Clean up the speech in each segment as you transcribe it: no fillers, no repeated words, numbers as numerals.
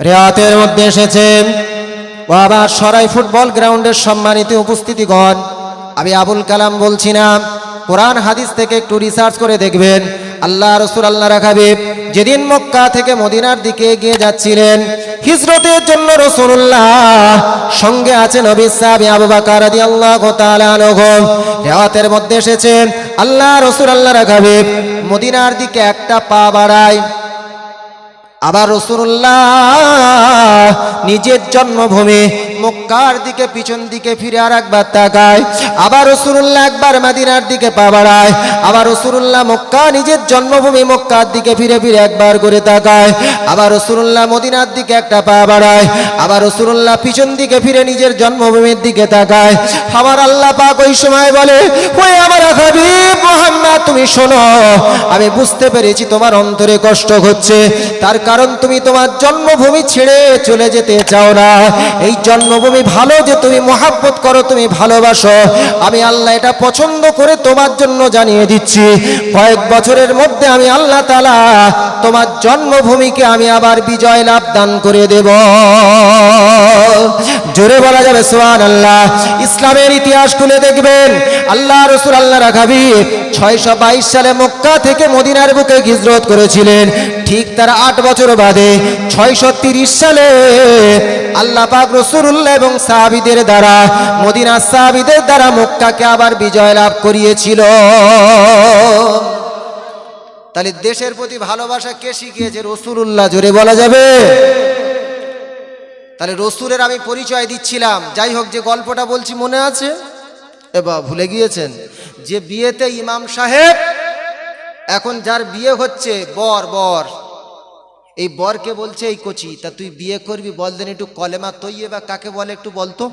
রিয়াতের মধ্যে এসেছেন ও আবার সরাই ফুটবল গ্রাউন্ডের সম্মানিত উপস্থিতিগণ, আমি আবুল কালাম বলছি না, কোরআন হাদিস থেকে একটু রিসার্চ করে দেখবেন। আল্লাহ রাসূল আল্লাহর হাবিব যেদিন মক্কা থেকে মদিনার দিকে এগিয়ে যাচ্ছিলেন হিজরতের জন্য, রাসূলুল্লাহ সঙ্গে আছে নবী সাহাবী আবু বকর রাদিয়াল্লাহু তাআলা আনহু। রিওয়ায়াতের মধ্যে এসেছে আল্লাহ রাসূল আল্লাহর হাবিব মদিনার দিকে একটা পা বাড়ায়, আবার রাসূলুল্লাহ নিজের জন্মভূমি মক্কার দিকে পিছন দিকে ফিরে আর একবার তাকায়, আবার রাসূলুল্লাহ একবার মদিনার দিকে পা বাড়ায়, আবার রাসূলুল্লাহ মক্কা নিজের জন্মভূমি মক্কার দিকে ফিরে ফিরে একবার করে তাকায়, আবার রাসূলুল্লাহ মদিনার দিকে একটা পা বাড়ায়, আবার রাসূলুল্লাহ পিছন দিকে ফিরে নিজের জন্মভূমির দিকে তাকায়। আমার আল্লাহ পাক ওই সময় বলে, ওই আমার হাবিব মুহাম্মদ তুমি শোনো, আমি বুঝতে পেরেছি তোমার অন্তরে কষ্ট হচ্ছে, তার কারণ তুমি তোমার জন্মভূমি ছেড়ে চলে যেতে চাও না। এই জন্মভূমি ভালো যে তুমি মহব্বত করো, তুমি ভালোবাসো, আমি আল্লাহ এটা পছন্দ করে তোমার জন্য জানিয়ে দিচ্ছি, কয়েক বছরের মধ্যে আমি আল্লাহ তাআলা তোমার জন্মভূমিকে আমি আবার বিজয় লাভ দান করে দেব। জোরে বলা যাবে সুবহানাল্লাহ। ইসলামের ইতিহাস খুলে দেখবেন, আল্লাহ রাসূল আল্লাহর হাবিব 622 সালে মক্কা থেকে মদিনার বুকে হিজরত করেছিলেন। ঠিক তার 8 বছর বাদে 630 সালে আল্লাহ পাক রাসূলুল্লাহ এবং সাহাবীদের দ্বারা, মদিনার সাহাবীদের দ্বারা মক্কাকে আবার বিজয় লাভ করিয়েছিল। তাহলে দেশের প্রতি ভালোবাসা কে শিখিয়েছে? রাসূলুল্লাহ। জোরে বলা যাবে? তাহলে রসুলের আমি পরিচয় দিচ্ছিলাম। যাই হোক, যে গল্পটা বলছি মনে আছে? এবার ভুলে গিয়েছেন? যে বিয়েতে ইমাম সাহেব, এখন যার বিয়ে হচ্ছে বর, এই বরকে বলছে, এই কচি তা তুই বিয়ে করবি, বল দেন একটু কলেমা তৈয়বা কাকে বলে একটু বলতো।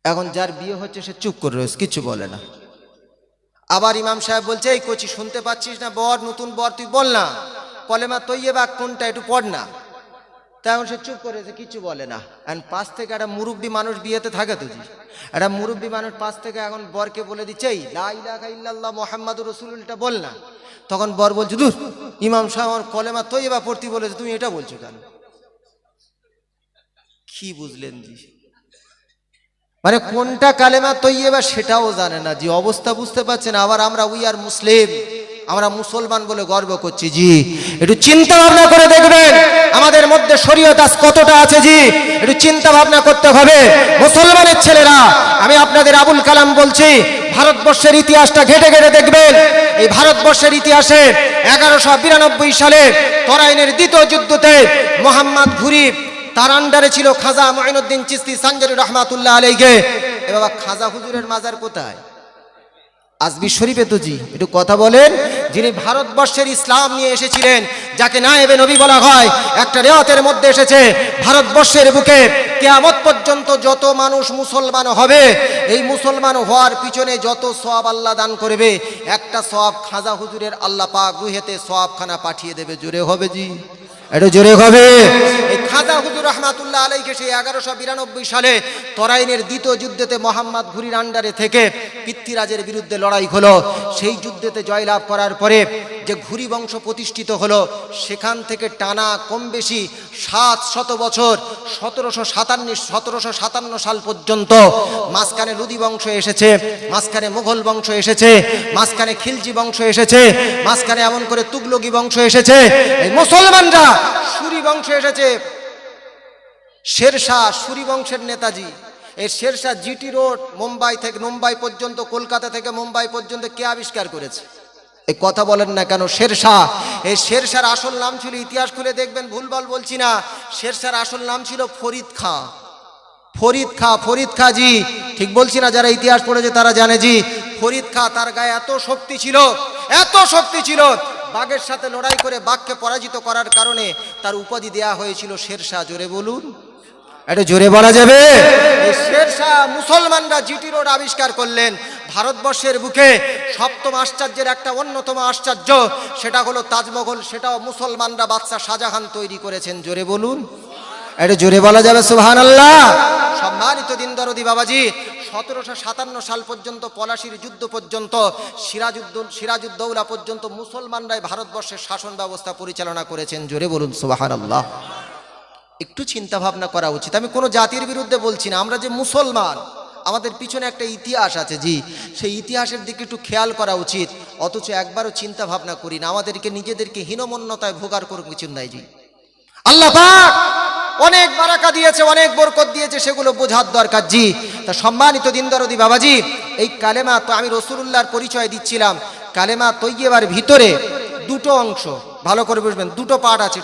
এখন যার বিয়ে হচ্ছে সে চুপ করে রয়েছে, কিছু বলে না। আবার ইমাম সাহেব বলছে, এই কচি শুনতে পাচ্ছিস না, বর নতুন বর, তুই বল না কলেমা তৈয়বা কোনটা একটু পড় না। তেমন সে চুপ করেছে, কিছু বলে না। এখন পাশ থেকে একটা মুরব্বী মানুষ বিয়েতে থাকে তো, একটা মুরব্বী মানুষ পাশ থেকে এখন বরকে বলে দিচ্ছে, এই লা ইলাহা ইল্লাল্লাহ মুহাম্মাদুর রাসূলুল্লাহ বল না। তখন বর বলছে, দূর, ইমাম সাহেব আমার কলেমা তৈয়বা পড়তে বলেছে, তুমি এটা বলছো কেন? কি বুঝলেন জি? মানে কোনটা কালেমা তৈয়বা সেটাও জানে না জি। অবস্থা বুঝতে পারছেন? আবার আমরা উই আর মুসলিম, আমরা মুসলমান বলে গর্ব করছি জি। একটু চিন্তা ভাবনা করে দেখবেন আমাদের মধ্যে শরীয়ত আজ কতটা আছে জি। একটু চিন্তা ভাবনা করতে হবে। মুসলমানের ছেলেরা, আমি আপনাদের আবুল কালাম বলছি, ভারতবর্ষের ইতিহাসটা ঘেটে ঘেটে দেখবেন। এই ভারতবর্ষের ইতিহাসে 1192 সালে তরাইনের দ্বিতীয় যুদ্ধতে মোহাম্মদ ঘুরি, তার আন্ডারে ছিল খাজা মুঈনুদ্দিন চিশতি সানজারি রহমাতুল্লাহ আলাইহি। এ বাবা, খাজা হুজুরের মাজার কোথায়? আজমি শরীফে তো জি। একটু কথা বলেন। যিনি ভারতবর্ষের ইসলাম নিয়ে এসেছিলেন, যাকে নায়েবে নবী বলা হয়, একটা রিওয়ায়াতের মধ্যে এসেছে ভারতবর্ষের বুকে কিয়ামত পর্যন্ত যত মানুষ মুসলমান হবে, এই মুসলমান হওয়ার পিছনে যত সওয়াব আল্লাহ দান করবে, একটা সওয়াব খাজা হুজুরের আল্লাহ পাক রুহেতে সওয়াবখানা পাঠিয়ে দেবে। জোরে হবে জি? এটা জোরে হবে। এই খাজা হুজুর রহমাতুল্লাহ আলাইহি সেই 1192 সালে তরাইনের দ্বিতীয় যুদ্ধেতে মোহাম্মদ ঘুরির আন্ডারে থেকে পৃথ্বীরাজের বিরুদ্ধে লড়াই হলো। সেই যুদ্ধেতে জয়লাভ করার পরে যে ঘুরি বংশ প্রতিষ্ঠিত হলো, সেখান থেকে টানা কম বেশি 700 বছর, 1757 সাল পর্যন্ত মাঝখানে লুদি বংশ এসেছে, মাঝখানে মুঘল বংশ এসেছে, মাঝখানে খিলজি বংশ এসেছে, মাঝখানে এমন করে তুগলকি বংশ এসেছে। এই মুসলমানরা সুরি বংশ এসেছে। শেরশাহ সুরি বংশের নেতাজি। এই শেরশাহ জিটি রোড মুম্বাই থেকে মুম্বাই পর্যন্ত, কলকাতা থেকে মুম্বাই পর্যন্ত কে আবিষ্কার করেছে? এই কথা বলেন না কেন? শেরশাহ। এই শেরশাহর আসল নাম ছিল, ইতিহাস খুলে দেখবেন, ভুলভাল বলছি না, শেরশাহর আসল নাম ছিল ফরিদ খাঁ। ফরিদ খাঁ জি, ঠিক বলছি না? যারা ইতিহাস পড়েছে তারা জানে জি। ফরিদ খাঁ, তার গায়ে এত শক্তি ছিল, বাঘের সাথে লড়াই করে বাঘকে পরাজিত করার কারণে তার উপাধি দেয়া হয়েছিল শেরশাহ। জোরে বলুন, এটা জোরে বলা যাবে? এই শেরশাহ মুসলমানরা জিটি রোড আবিষ্কার করলেন। ভারতবর্ষের বুকে সপ্তম আশ্চর্যের একটা অন্যতম আশ্চর্য, সেটা হলো তাজমহল। সেটাও মুসলমানরা বাদশা শাহজাহান তৈরি করেছেন। জোরে বলুন, এটা জোরে বলা যাবে? সুবহানাল্লাহ। সম্মানিত দিন দরদি বাবাজি, 1757 সাল পর্যন্ত, পলাশির যুদ্ধ পর্যন্ত, সিরাজউদ্দৌলা পর্যন্ত মুসলমানরাই ভারতবর্ষের শাসন ব্যবস্থা পরিচালনা করেছেন। জোরে বলুন সুবহানাল্লাহ। একটু চিন্তা ভাবনা করা উচিত। আমি কোনো জাতির বিরুদ্ধে বলছি না, আমরা যে মুসলমান, আমাদের পিছনে একটা ইতিহাস আছে, জি, সেই ইতিহাসের দিকে একটু খেয়াল করা উচিত। অথচ একবারও চিন্তা ভাবনা করি না, আমাদেরকে নিজেদেরকে হীনমন্যতায় ভোগার কোনো কিছু নাই। জি, আল্লাহ পাক অনেক বারাকা দিয়েছে, অনেক বরকত দিয়েছে, সেগুলো বোঝার দরকার। জি, তা সম্মানিত দিন দরদি বাবাজি, এই কালেমা তো আমি রাসূলুল্লাহর পরিচয় দিচ্ছিলাম। কালেমা তৈয়বার ভিতরে দুটো অংশ, ভালো করে বুঝবেন, দুটো পার্ট আছে,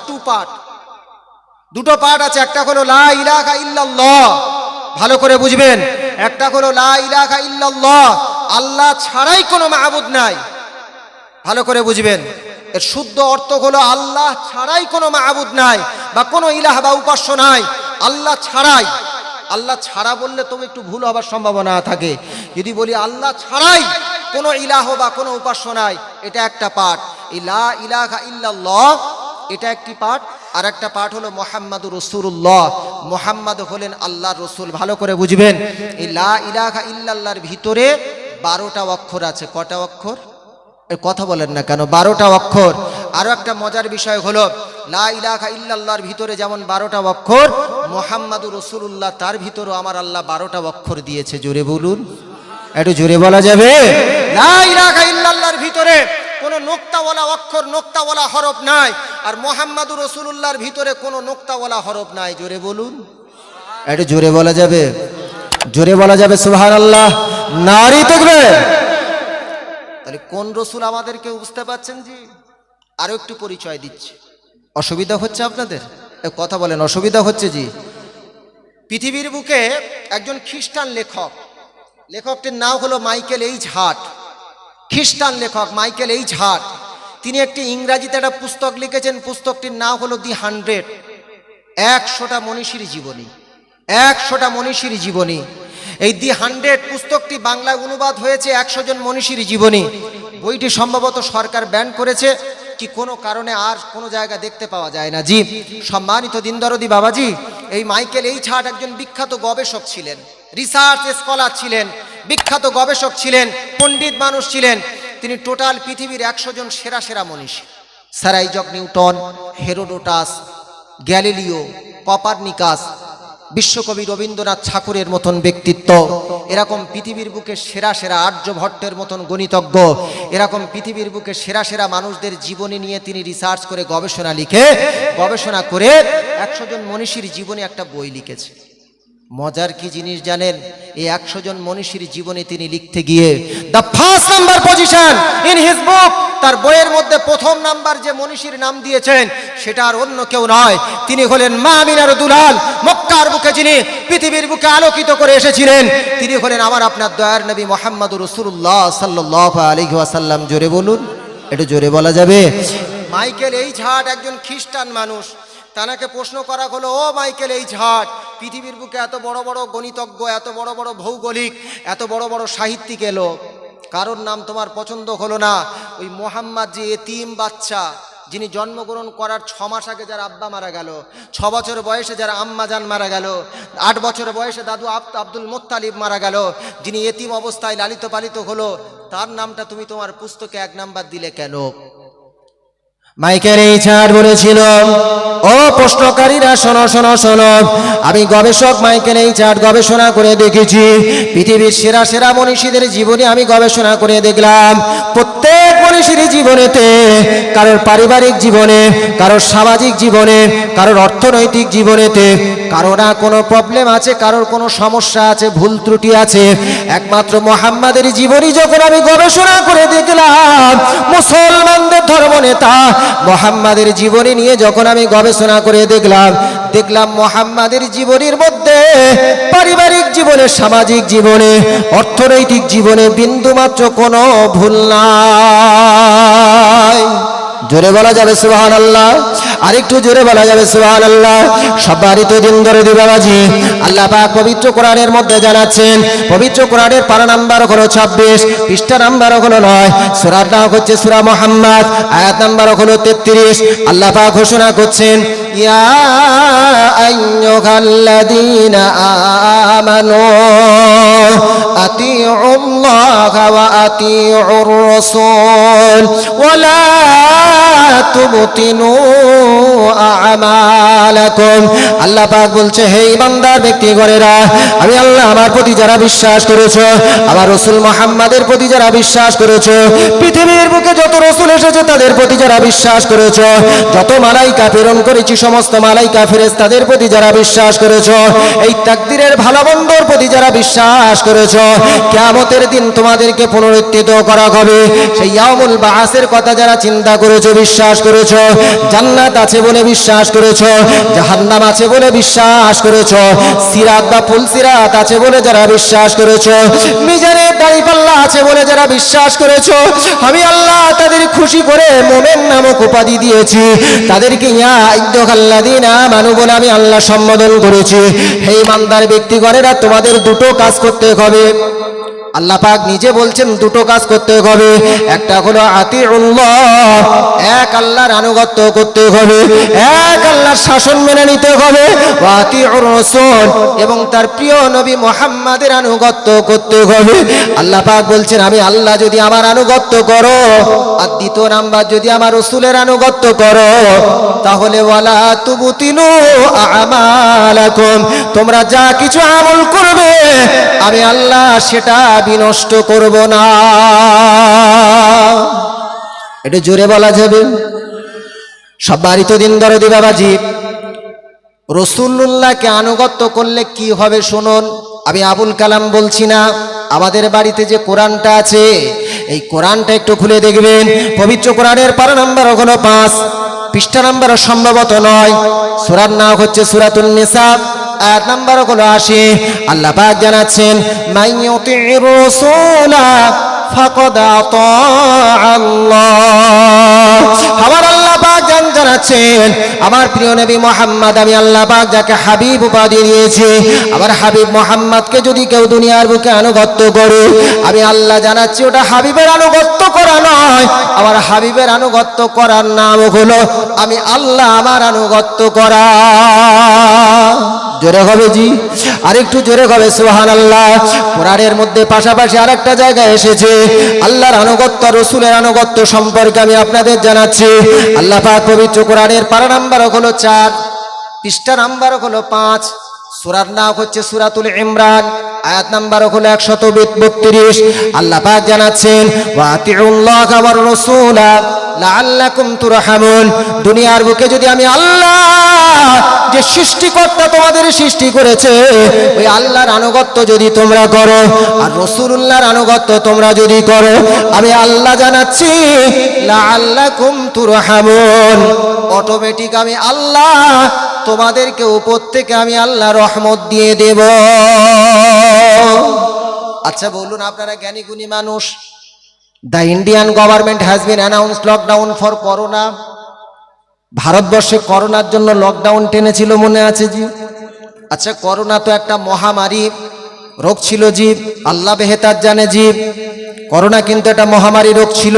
দুটো পার্ট আছে। একটা হলো লা ইলাহা ইল্লাল্লাহ, ভালো করে বুঝবেন। একটা হলো লা ইলাহা ইল্লাল্লাহ, আল্লাহ ছাড়াই কোনো মাবুদ নাই। ভালো করে বুঝবেন, এর শুদ্ধ অর্থ হলো আল্লাহ ছাড়াই কোনো মাবুদ নাই, বা কোনো ইলাহ বা উপাস্য নাই, আল্লাহ ছাড়াই। আল্লাহ ছাড়া বললে তবু একটু ভুল হবার সম্ভাবনা থাকে। যদি বলি আল্লাহ ছাড়াই কোনো ইলাহ বা কোনো উপাস্য নাই, এটা একটা পার্ট। এই লা ইলাহা ইল্লাল্লাহ এটা একটি পার্ট। আর একটা পার্ট হলো মুহাম্মাদুর রাসূলুল্লাহ, মুহাম্মদ হলেন আল্লাহর রসুল। ভালো করে বুঝবেন, এই লা ইলাহা ইল্লাল্লাহর ভিতরে 12টা অক্ষর আছে। কটা অক্ষর? কথা বলেন না কেন? 12টা অক্ষর। আরো একটা মজার বিষয় হলো, লা ইলাহা ইল্লাল্লাহর ভিতরে যেমন 12টা অক্ষর, মুহাম্মাদুর রাসূলুল্লাহ তার ভিতরেও আমার আল্লাহ 12টা অক্ষর দিয়েছে। জোরে বলুন, একটু জোরে বলা যাবে? লা ইলাহা ইল্লাল্লাহর ভিতরে কোনো নোক্তাওয়ালা অক্ষর, নোক্তাওয়ালা হরফ নাই, আর মুহাম্মাদুর রাসূলুল্লাহর ভিতরে কোনো নোক্তাওয়ালা হরফ নাই। জোরে বলুন, একটু জোরে বলা যাবে? জোরে বলা যাবে সুবহানাল্লাহ, নারী তাকবীর। তাহলে কোন রসুল আমাদেরকে বুঝতে পারছেন? জি, আরো একটু পরিচয় দিচ্ছি। অসুবিধা হচ্ছে আপনাদের? কথা বলেন, অসুবিধা হচ্ছে? জি, পৃথিবীর বুকে একজন খ্রিস্টান লেখক, লেখকটির নাম হলো মাইকেল এইচ হার্ট। খ্রিস্টান লেখক মাইকেল এইচ হার্ট, তিনি একটি ইংরাজিতে একটা পুস্তক লিখেছেন। পুস্তকটির নাম হলো দি 100, 100টা মনীষীর জীবনী। 100টা মনীষীর জীবনী। এই দি 100 পুস্তকটি বাংলায় অনুবাদ হয়েছে 100 জন মনীষীর জীবনী। বইটি সম্ভবত সরকার ব্যান করেছে কি কোনো কারণে, আর কোনো জায়গা দেখতে পাওয়া যায় না। জি, সম্মানিত দিন দরদি বাবাজি, এই মাইকেল এইচ হার্ট একজন বিখ্যাত গবেষক ছিলেন, রিসার্চ স্কলার ছিলেন, বিখ্যাত গবেষক ছিলেন, পণ্ডিত মানুষ ছিলেন। তিনি টোটাল পৃথিবীর 100 জন সেরা সেরা মনীষী, sir Isaac Newton, Herodotus, Galileo, Copernicus, বিশ্বকবি রবীন্দ্রনাথ ঠাকুরের মতন ব্যক্তিত্ব, এরকম পৃথিবীর বুকে সেরা সেরা আর্যভট্টের মতন গণিতজ্ঞ, এরকম পৃথিবীর বুকে সেরা সেরা মানুষদের জীবনী নিয়ে তিনি রিসার্চ করে, গবেষণা করে 100 জন মনীষীর জীবনী একটা বই লিখেছে। মজার কি জিনিস জানেন? এই 100 জন মনীষীর জীবনী তিনি লিখতে গিয়ে the first number position in his book, তার বইয়ের মধ্যে প্রথম নাম্বার যে মনীষীর নাম দিয়েছেন সেটা আর অন্য কেউ নয়, তিনি হলেন মা আমিনার দুলাল। মক্কার বুকে যিনি পৃথিবীর বুকে আলোকিত করে এসেছিলেন, তিনি হলেন আমার আপনার দয়ার নবী মুহাম্মদুর রাসূলুল্লাহ সাল্লাল্লাহু আলাইহি ওয়াসাল্লাম। জোরে বলুন, একটু জোরে বলা যাবে? মাইকেল এইচ হার্ট একজন খ্রিস্টান মানুষ। তাকে প্রশ্ন করা হলো, ও মাইকেল এইচ হার্ট, পৃথিবীর বুকে এত বড় বড় গণিতজ্ঞ, এত বড় বড় ভৌগোলিক, এত বড় বড় সাহিত্যিক এলো, কারোর নাম তোমার পছন্দ হলো না? ওই মোহাম্মদ যে এতিম বাচ্চা, যিনি জন্মগ্রহণ করার 6 মাস আগে যার আব্বা মারা গেল, 6 বছর বয়সে যার আম্মা জান মারা গেল, 8 বছর বয়সে দাদু আব্দুল মুত্তালিব মারা গেল, যিনি এতিম অবস্থায় লালিত পালিত হলো, তার নামটা তুমি তোমার পুস্তকে 1 নাম্বার দিলে কেন? মাইকেল এইচ হার্ট বলেছিল, ও প্রশ্নকারীরা শোনো শোনো শোনো, আমি গবেষক মাইকেল এইচ হার্ট গবেষণা করে দেখেছি, পৃথিবীর সেরা সেরা মনীষীদের জীবনে আমি গবেষণা করে দেখলাম, প্রত্যেক মনীষীর জীবনেতে, কারোর পারিবারিক জীবনে, কারোর সামাজিক জীবনে, কারোর অর্থনৈতিক জীবনেতে কারো না কোনো প্রবলেম আছে, কারোর কোনো সমস্যা আছে, ভুল ত্রুটি আছে। একমাত্র মুহাম্মাদের জীবনী যখন আমি গবেষণা করে দেখলাম, মুসলমানদের ধর্মনেতা মুহাম্মাদের জীবনী নিয়ে যখন আমি গবেষণা করে দেখলাম মুহাম্মাদের জীবনীর মধ্যে পারিবারিক জীবনে, সামাজিক জীবনে, অর্থনৈতিক জীবনে বিন্দুমাত্র কোনো ভুল নাই। জোরে বলা যাবে সুবহানাল্লাহ? আরেকটু জোরে বলা যাবে সুবহানাল্লাহ। সম্মানিত দিনদার বাবাজি, আল্লাহ পাক পবিত্র কোরআনের মধ্যে জানাচ্ছেন, পবিত্র কোরআনের পারা নাম্বার হলো 26, পৃষ্ঠা নাম্বার হলো 9, সূরার নাম হচ্ছে সূরা মুহাম্মদ, আয়াত নাম্বার হলো 33। আল্লাহ পাক ঘোষণা করছেন, ইয়া আইয়ুহাল্লাযীনা আমানু আতিউল্লাহ ওয়া আতিউর রাসূল ওয়া লা তুবতিলু আমালাকুম। আল্লাহ পাক বলছে, হে ইমানদার ব্যক্তিগণেরা, আমি আল্লাহ আমার প্রতি যারা বিশ্বাস করেছো, আমার রাসূল মুহাম্মাদের প্রতি যারা বিশ্বাস করেছো, পৃথিবীর বুকে যত রাসূল এসেছে তাদের প্রতি যারা বিশ্বাস করেছো, যত মালাইকা প্রেরণ করেছি সমস্ত মালাইকা ফেরেশতাদের প্রতি যারা বিশ্বাস করেছো, এই তাকদীরের ভালো মন্দর প্রতি যারা বিশ্বাস করেছো, কিয়ামতের দিন তোমাদেরকে পুনরুত্থিত করা হবে, সেই ইয়াউমুল বাআসের কথা যারা চিন্তা করেছো, বিশ্বাস করেছো, জান্নাত আছে বলে বিশ্বাস করেছো, জাহান্নাম আছে বলে বিশ্বাস করেছো, সিরাত বা ফুলসিরাত আছে বলে যারা বিশ্বাস করেছো, মিজানের দাঁড়িপাল্লা আছে বলে যারা বিশ্বাস করেছো, আমি আল্লাহ তাদের খুশি করে মুমিন নামক উপাধি দিয়েছি, তাদেরকে ইয়া আইয়ুহাল্লাযীনা আমানু বলে আমি আল্লাহ সম্বোধন করেছি। হে ইমানদার ব্যক্তিগণেরা, তোমাদের দুটো কাজ করতে হবে। আল্লাহ পাক নিজে বলছেন দুটো কাজ করতে হবে। একটা হলো আতিউল্লাহ, এক আল্লাহর আনুগত্য করতে হবে, এক আল্লাহর শাসন মেনে নিতে হবে, ওয়া আতিউর রাসূল, এবং তার প্রিয় নবী মুহাম্মাদের আনুগত্য করতে হবে। আল্লাহ পাক বলছেন, আমি আল্লাহ যদি আমার আনুগত্য করো, আর দ্বিতীয় নাম্বার যদি আমার রাসূলের আনুগত্য করো, তাহলে ওয়ালা তুবতিলু আমালাকুম, তোমরা যা কিছু আমল করবে আমি আল্লাহ সেটা বিনষ্ট করব না। এটা জোরে বলা যাবে? সম্মানিত দিনদার বাবাজি, রাসূলুল্লাহকে আনুগত্য করলে কি হবে শুনুন। আমি আবুল কালাম বলছি না, আমাদের বাড়িতে যে কোরআনটা আছে এই কোরআনটা একটু খুলে দেখবেন। পবিত্র কোরআনের পারা নাম্বার হলো 5, পৃষ্ঠা নাম্বার সম্ভবত 9, সূরার নাম হচ্ছে সূরাতুন নিসা, আয়াত নাম্বার হলো 80। আল্লাহ পাক জানাচ্ছেন, মাইয়ুতির রাসূলা ফাকাদ আতাআল্লাহ। আমার আল্লাহ পাক জানাচ্ছেন, আমার প্রিয় নবী মুহাম্মদ, আমি আল্লাহ পাক যাকে হাবিব উপাধি দিয়েছি, আমার হাবিব মুহাম্মদকে যদি কেউ দুনিয়ার বুকে আনুগত্য করে, আমি আল্লাহ জানাচ্ছি ওটা হাবিবের আনুগত্য করা নয়। আমার হাবিবের আনুগত্য করার নাম হলো আমি আল্লাহ আমার আনুগত্য করা। জোরে হবে জি, আরেকটু জোরে হবে সুবহানাল্লাহ। কোরআনের মধ্যে পাশাপাশি আরেকটা জায়গায় এসেছে আল্লাহর আনুগত্য, রাসূলের আনুগত্য সম্পর্কে আমি আপনাদের জানাচ্ছি। আল্লাহ পাক পবিত্র কোরআনের পারা নাম্বার হলো 4, পৃষ্ঠা নাম্বার হলো 5, সূরার নাম হচ্ছে সূরাতুল ইমরান, আয়াত নাম্বার হলো 132। আল্লাহ পাক জানাচ্ছেন, ওয়া আতিউল্লাহ ওয়ার রাসূলা লাআল্লাকুম তুরহামুন। দুনিয়ার বুকে যদি আমি আল্লাহ যে সৃষ্টিকর্তা তোমাদের সৃষ্টি করেছে, ওই আল্লাহর আনুগত্য যদি তোমরা করো আর রাসূলুল্লাহর আনুগত্য তোমরা যদি করো, আমি আল্লাহ জানাচ্ছি লাআল্লাকুম তুরহামুন, অটোমেটিক আমি আল্লাহ তোমাদেরকে উপর থেকে আমি আল্লাহ রহমত দিয়ে দেব। আচ্ছা বলুন, আপনারা জ্ঞানী গুণী মানুষ, The Indian government has been announced lockdown for corona. ভারতবর্ষে করোনার জন্য লকডাউন টেনেছিল, মনে আছে জি? আচ্ছা, করোনা তো একটা মহামারী রোগ ছিল জি, আল্লাহ বেহেতার জানে জি, করোনা কিন্তু একটা মহামারী রোগ ছিল।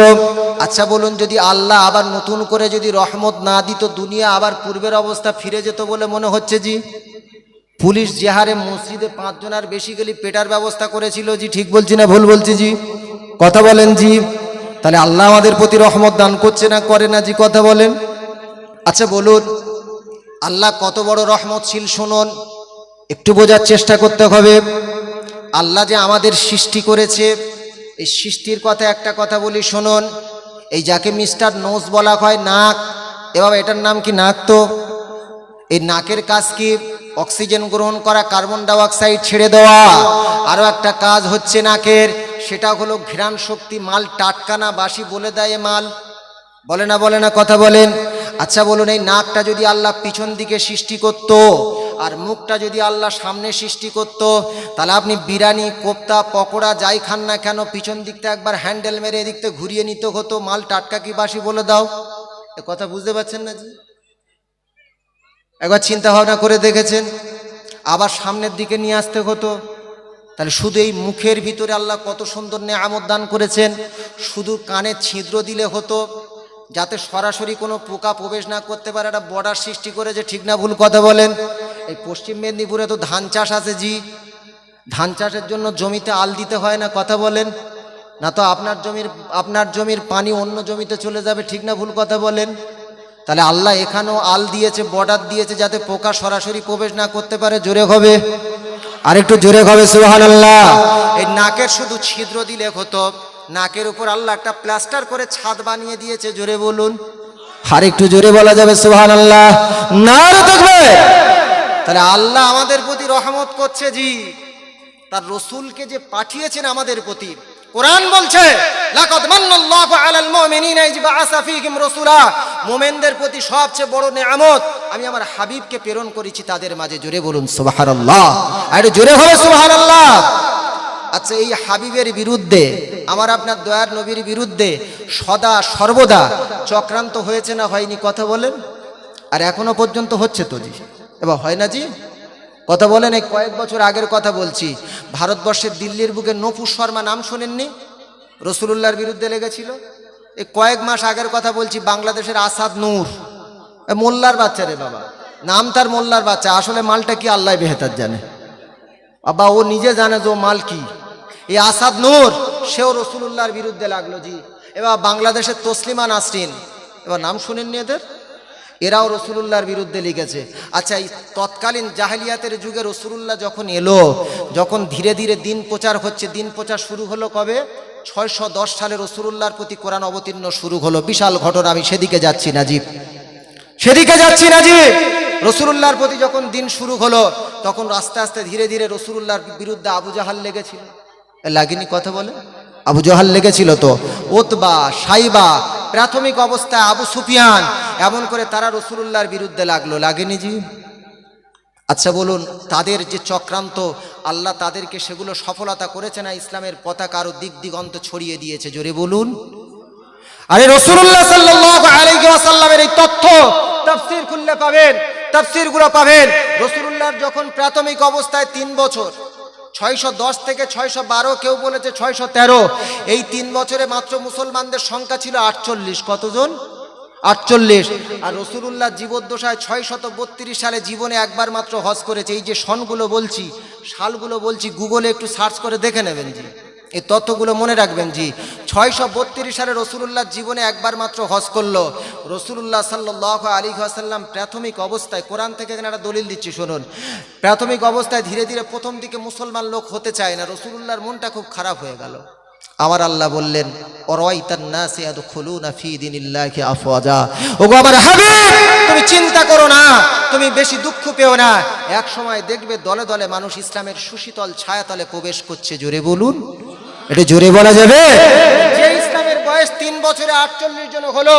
আচ্ছা বলুন, যদি আল্লাহ আবার নতুন করে যদি রহমত না দিত, দুনিয়া আবার পূর্বের অবস্থা ফিরে যেত বলে মনে হচ্ছে জি? পুলিশ যে হারে মসজিদে 5 জনের বেশি গেলে পেটার ব্যবস্থা করেছিল জি, ঠিক বলছি না ভুল বলছি জি? কথা বলেন জি। তাহলে আল্লাহ আমাদের প্রতি রহমত দান করছে না করে না জি? কথা বলেন। আচ্ছা বলুন, আল্লাহ কত বড় রহমতশীল শুনুন, একটু বোঝার চেষ্টা করতে হবে। আল্লাহ যে আমাদের সৃষ্টি করেছে, এই সৃষ্টির কথা একটা কথা বলি শুনুন। এই যাকে মিস্টার নোজ বলা হয়, নাক, এবার এটার নাম কি? নাক। তো এই নাকের কাজ কি? অক্সিজেন গ্রহণ করা, কার্বন ডাইঅক্সাইড ছেড়ে দেওয়া। আরও একটা কাজ হচ্ছে নাকের, সেটা হলো ঘ্রাণ শক্তি, মাল টাটকা না বাসি বলে দেয় মাল, বলে না বলে না? কথা বলেন। আচ্ছা বলুন, এই নাকটা যদি আল্লাহ পিছন দিকে সৃষ্টি করত আর মুখটা যদি আল্লাহ সামনে সৃষ্টি করত, তাহলে আপনি বিরিয়ানি, কোপ্তা, পকোড়া যাই খান না কেন, পিছন দিকটা একবার হ্যান্ডেল মেরে এদিকতে ঘুরিয়ে নিতে হতো, মাল টাটকা কি বাসি বলে দাও। এ কথা বুঝতে পারছেন না জি? একবার চিন্তা ভাবনা করে দেখেছেন? আবার সামনের দিকে নিয়ে আসতে হতো। তাহলে শুধু এই মুখের ভিতরে আল্লাহ কত সুন্দর নেয়ামত দান করেছেন, শুধু কানে ছিদ্র দিলে হতো, যাতে সরাসরি কোনো পোকা প্রবেশ না করতে পারে, একটা বর্ডার সৃষ্টি করেছে। ঠিক না ভুল কথা বলেন? এই পশ্চিম মেদিনীপুরে তো ধান চাষ আছে জি, ধান চাষের জন্য জমিতে আল দিতে হয় না, কথা বলেন না? তো আপনার জমির পানি অন্য জমিতে চলে যাবে। ঠিক না ভুল কথা বলেন? তাহলে আল্লাহ এখানেও আল দিয়েছে, বর্ডার দিয়েছে, যাতে পোকা সরাসরি প্রবেশ না করতে পারে। জোরে হবে, আরেকটু জোরে হবে সুবহানাল্লাহ। এই নাকের শুধু ছিদ্র দিলে হতো, নাকের উপর আল্লাহ একটা প্লাস্টার করে ছাদ বানিয়ে দিয়েছে। জোরে বলুন, আরেকটু জোরে বলা যাবে সুবহানাল্লাহ, নারে তাকবীর। তাহলে আল্লাহ আমাদের প্রতি রহমত করছে জি, তার রসুলকে যে পাঠিয়েছেন আমাদের প্রতি। কোরআন বলছে লাকাদ মান্নাল্লাহু আলাল মুমিনিনা ইয বাআসা ফীহিম রাসূলা, মুমিনদের প্রতি সবচেয়ে বড় নেয়ামত আমি আমার হাবিবকে প্রেরণ করেছি তাদের মাঝে। জোরে বলুন সুবহানাল্লাহ, আর জোরে হবে সুবহানাল্লাহ। আচ্ছা, এই হাবিবের বিরুদ্ধে, আমার আপনার দয়ার নবীর বিরুদ্ধে সদা সর্বদা চক্রান্ত হয়েছে না হয়নি? কথা বলেন। আর এখনো পর্যন্ত হচ্ছে তো জি, এবার হয় না জি? কথা বলেন। এই কয়েক বছর আগের কথা বলছি, ভারতবর্ষের দিল্লির বুকে নূপুর শর্মা নাম শোনেননি? রসুলুল্লাহর বিরুদ্ধে লেগেছিল। এই কয়েক মাস আগের কথা বলছি, বাংলাদেশের আসাদ নূর, মোল্লার বাচ্চা রে বাবা, নাম তার মোল্লার বাচ্চা, আসলে মালটা কি আল্লাহ বেহেতার জানে, বাবা ও নিজে জানে যে ও মাল কি। এই আসাদ নূর সেও রসুলুল্লাহর বিরুদ্ধে লাগলো জি। এবার বাংলাদেশের তসলিমা নাসরিন, এবার নাম শুনেননি এদের? এরাও রসুলুল্লাহর বিরুদ্ধে লিখেছে। আচ্ছা, এই তৎকালীন জাহেলিয়াতের যুগে রসুলুল্লাহ যখন এলো, যখন ধীরে ধীরে দিন প্রচার হচ্ছে, দিন প্রচার শুরু হলো কবে? 610 সালে রসুলুল্লাহর প্রতি কোরআন অবতীর্ণ শুরু হলো। বিশাল ঘটনা, আমি সেদিকে যাচ্ছি না জি, সেদিকে যাচ্ছি না জি। রসুলুল্লাহর প্রতি যখন দিন শুরু হলো, তখন আস্তে আস্তে ধীরে ধীরে রসুলুল্লাহর বিরুদ্ধে আবু জাহাল লেগেছিল। লাগেনি? কথা বলে। আবু জাহাল লেগেছিল তো, উতবা, সাইবা, প্রাথমিক অবস্থায় আবু সুফিয়ান, এমন করে তারা রসুলুল্লাহর বিরুদ্ধে লাগলো। লাগেনি জি? আচ্ছা বলুন, তাদের যে চক্রান্ত, আল্লাহ তাদেরকে সেগুলো সফলতা করেছে না ইসলামের পতাকা আরো দিক দিগন্ত ছড়িয়ে দিয়েছে? জোরে বলুন। আরে রসুলুল্লাহ সাল্লাল্লাহু আলাইহি ওয়াসাল্লামের এই তথ্য তাফসীর খুললে পাবেন, তাফসীরগুলো পাবেন। রসুলুল্লাহর যখন প্রাথমিক অবস্থায় 3 বছর, 610 থেকে 612, কেউ বলেছে 613, এই 3 বছরে মাত্র মুসলমানদের সংখ্যা ছিল 48। কতজন? 48। আর রসুলুল্লাহ জীবদ্দশায় 632 সালে জীবনে একবার মাত্র হজ করেছে। এই যে সনগুলো বলছি, সালগুলো বলছি, গুগলে একটু সার্চ করে দেখে নেবেন জি, এই তথ্যগুলো মনে রাখবেন জি। 632 সালে রসুলুল্লাহ জীবনে একবার মাত্র হজ করলো। রসুলুল্লাহ সাল্লাল্লাহু আলাইহি ওয়াসাল্লাম প্রাথমিক অবস্থায়, কোরআন থেকে এখানে একটা দলিল দিচ্ছি শুনুন, প্রাথমিক অবস্থায় ধীরে ধীরে প্রথম দিকে মুসলমান লোক হতে চায় না। রসুলুল্লাহর মনটা খুব খারাপ হয়ে গেল। আমার আল্লাহ বললেন, অরাইতান নাস ইয়াদখুলুনা ফী দীনিল্লাহি আফওয়াজা, ওগো আমার হাবিব তুমি চিন্তা করো না, তুমি বেশি দুঃখ পেও না, এক সময় দেখবে দলে দলে মানুষ ইসলামের সুশীতল ছায়াতলে প্রবেশ করছে। জোরে বলুন, এটা জোরে বলা যাবে? যে ইসলামের বয়স 3 বছরে 48 জন হলো,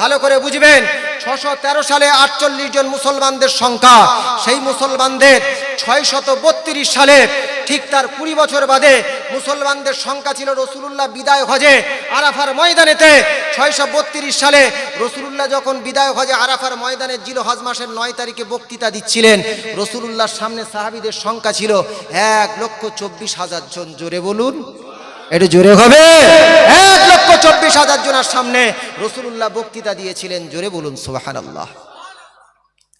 ভালো করে বুঝবেন। 613 সালে 48 জন মুসলমানদের সংখ্যা, সেই মুসলমানদের 632 সালে ঠিক তার 20 বছর বাদে মুসলমানদের সংখ্যা ছিল। রসুলুল্লাহ বিদায় হজে আরাফার ময়দানেতে 632 সালে রসুলুল্লাহ যখন বিদায় হজে আরাফার ময়দানে জিলহজ মাসের 9 তারিখে বক্তৃতা দিচ্ছিলেন, রসুলুল্লাহর সামনে সাহাবীদের সংখ্যা ছিল 1,24,000 জন। জোরে বলুন, এটা জোরে হবে। 1,24,000 জনের সামনে রসুলুল্লাহ বক্তৃতা দিয়েছিলেন। জোরে বলুন সুবহানাল্লাহ।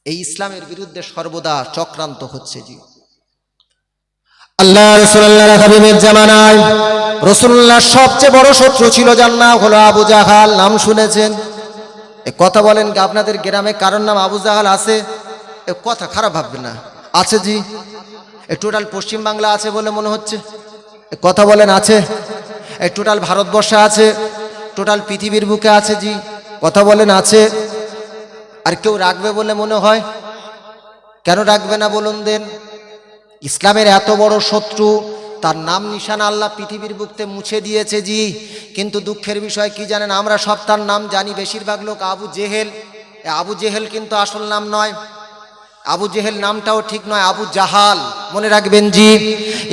এই ইসলামের বিরুদ্ধে সর্বদা চক্রান্ত হচ্ছে জি। আল্লাহ রাসূলুল্লাহর হাবিবের জামানায় রাসূলুল্লাহর সবচেয়ে বড় শত্রু ছিল, যার নাম হলো আবু জাহাল। নাম শুনেছেন? এ কথা বলেন কি আপনাদের গ্রামে কারোর নাম আবু জাহাল আছে? এ কথা খারাপ ভাববেন না, আছে জি। এ টোটাল পশ্চিম বাংলা আছে বলে মনে হচ্ছে। কথা বলেন, আছে? এই টোটাল ভারতবর্ষে আছে, টোটাল পৃথিবীর বুকে আছে জি। কথা বলেন, আছে? আর কেউ রাখবে বলে মনে হয়? কেন রাখবে না বলুন দেন? ইসলামের এত বড় শত্রু, তার নাম নিশানা আল্লাহ পৃথিবীর বুকতে মুছে দিয়েছে জি। কিন্তু দুঃখের বিষয় কি জানেন? আমরা সব তার নাম জানি, বেশিরভাগ লোক আবু জেহেল। আবু জেহেল কিন্তু আসল নাম নয়, আবু জেহেল নামটাও ঠিক নয়, আবু জাহাল। মনে রাখবেন জি,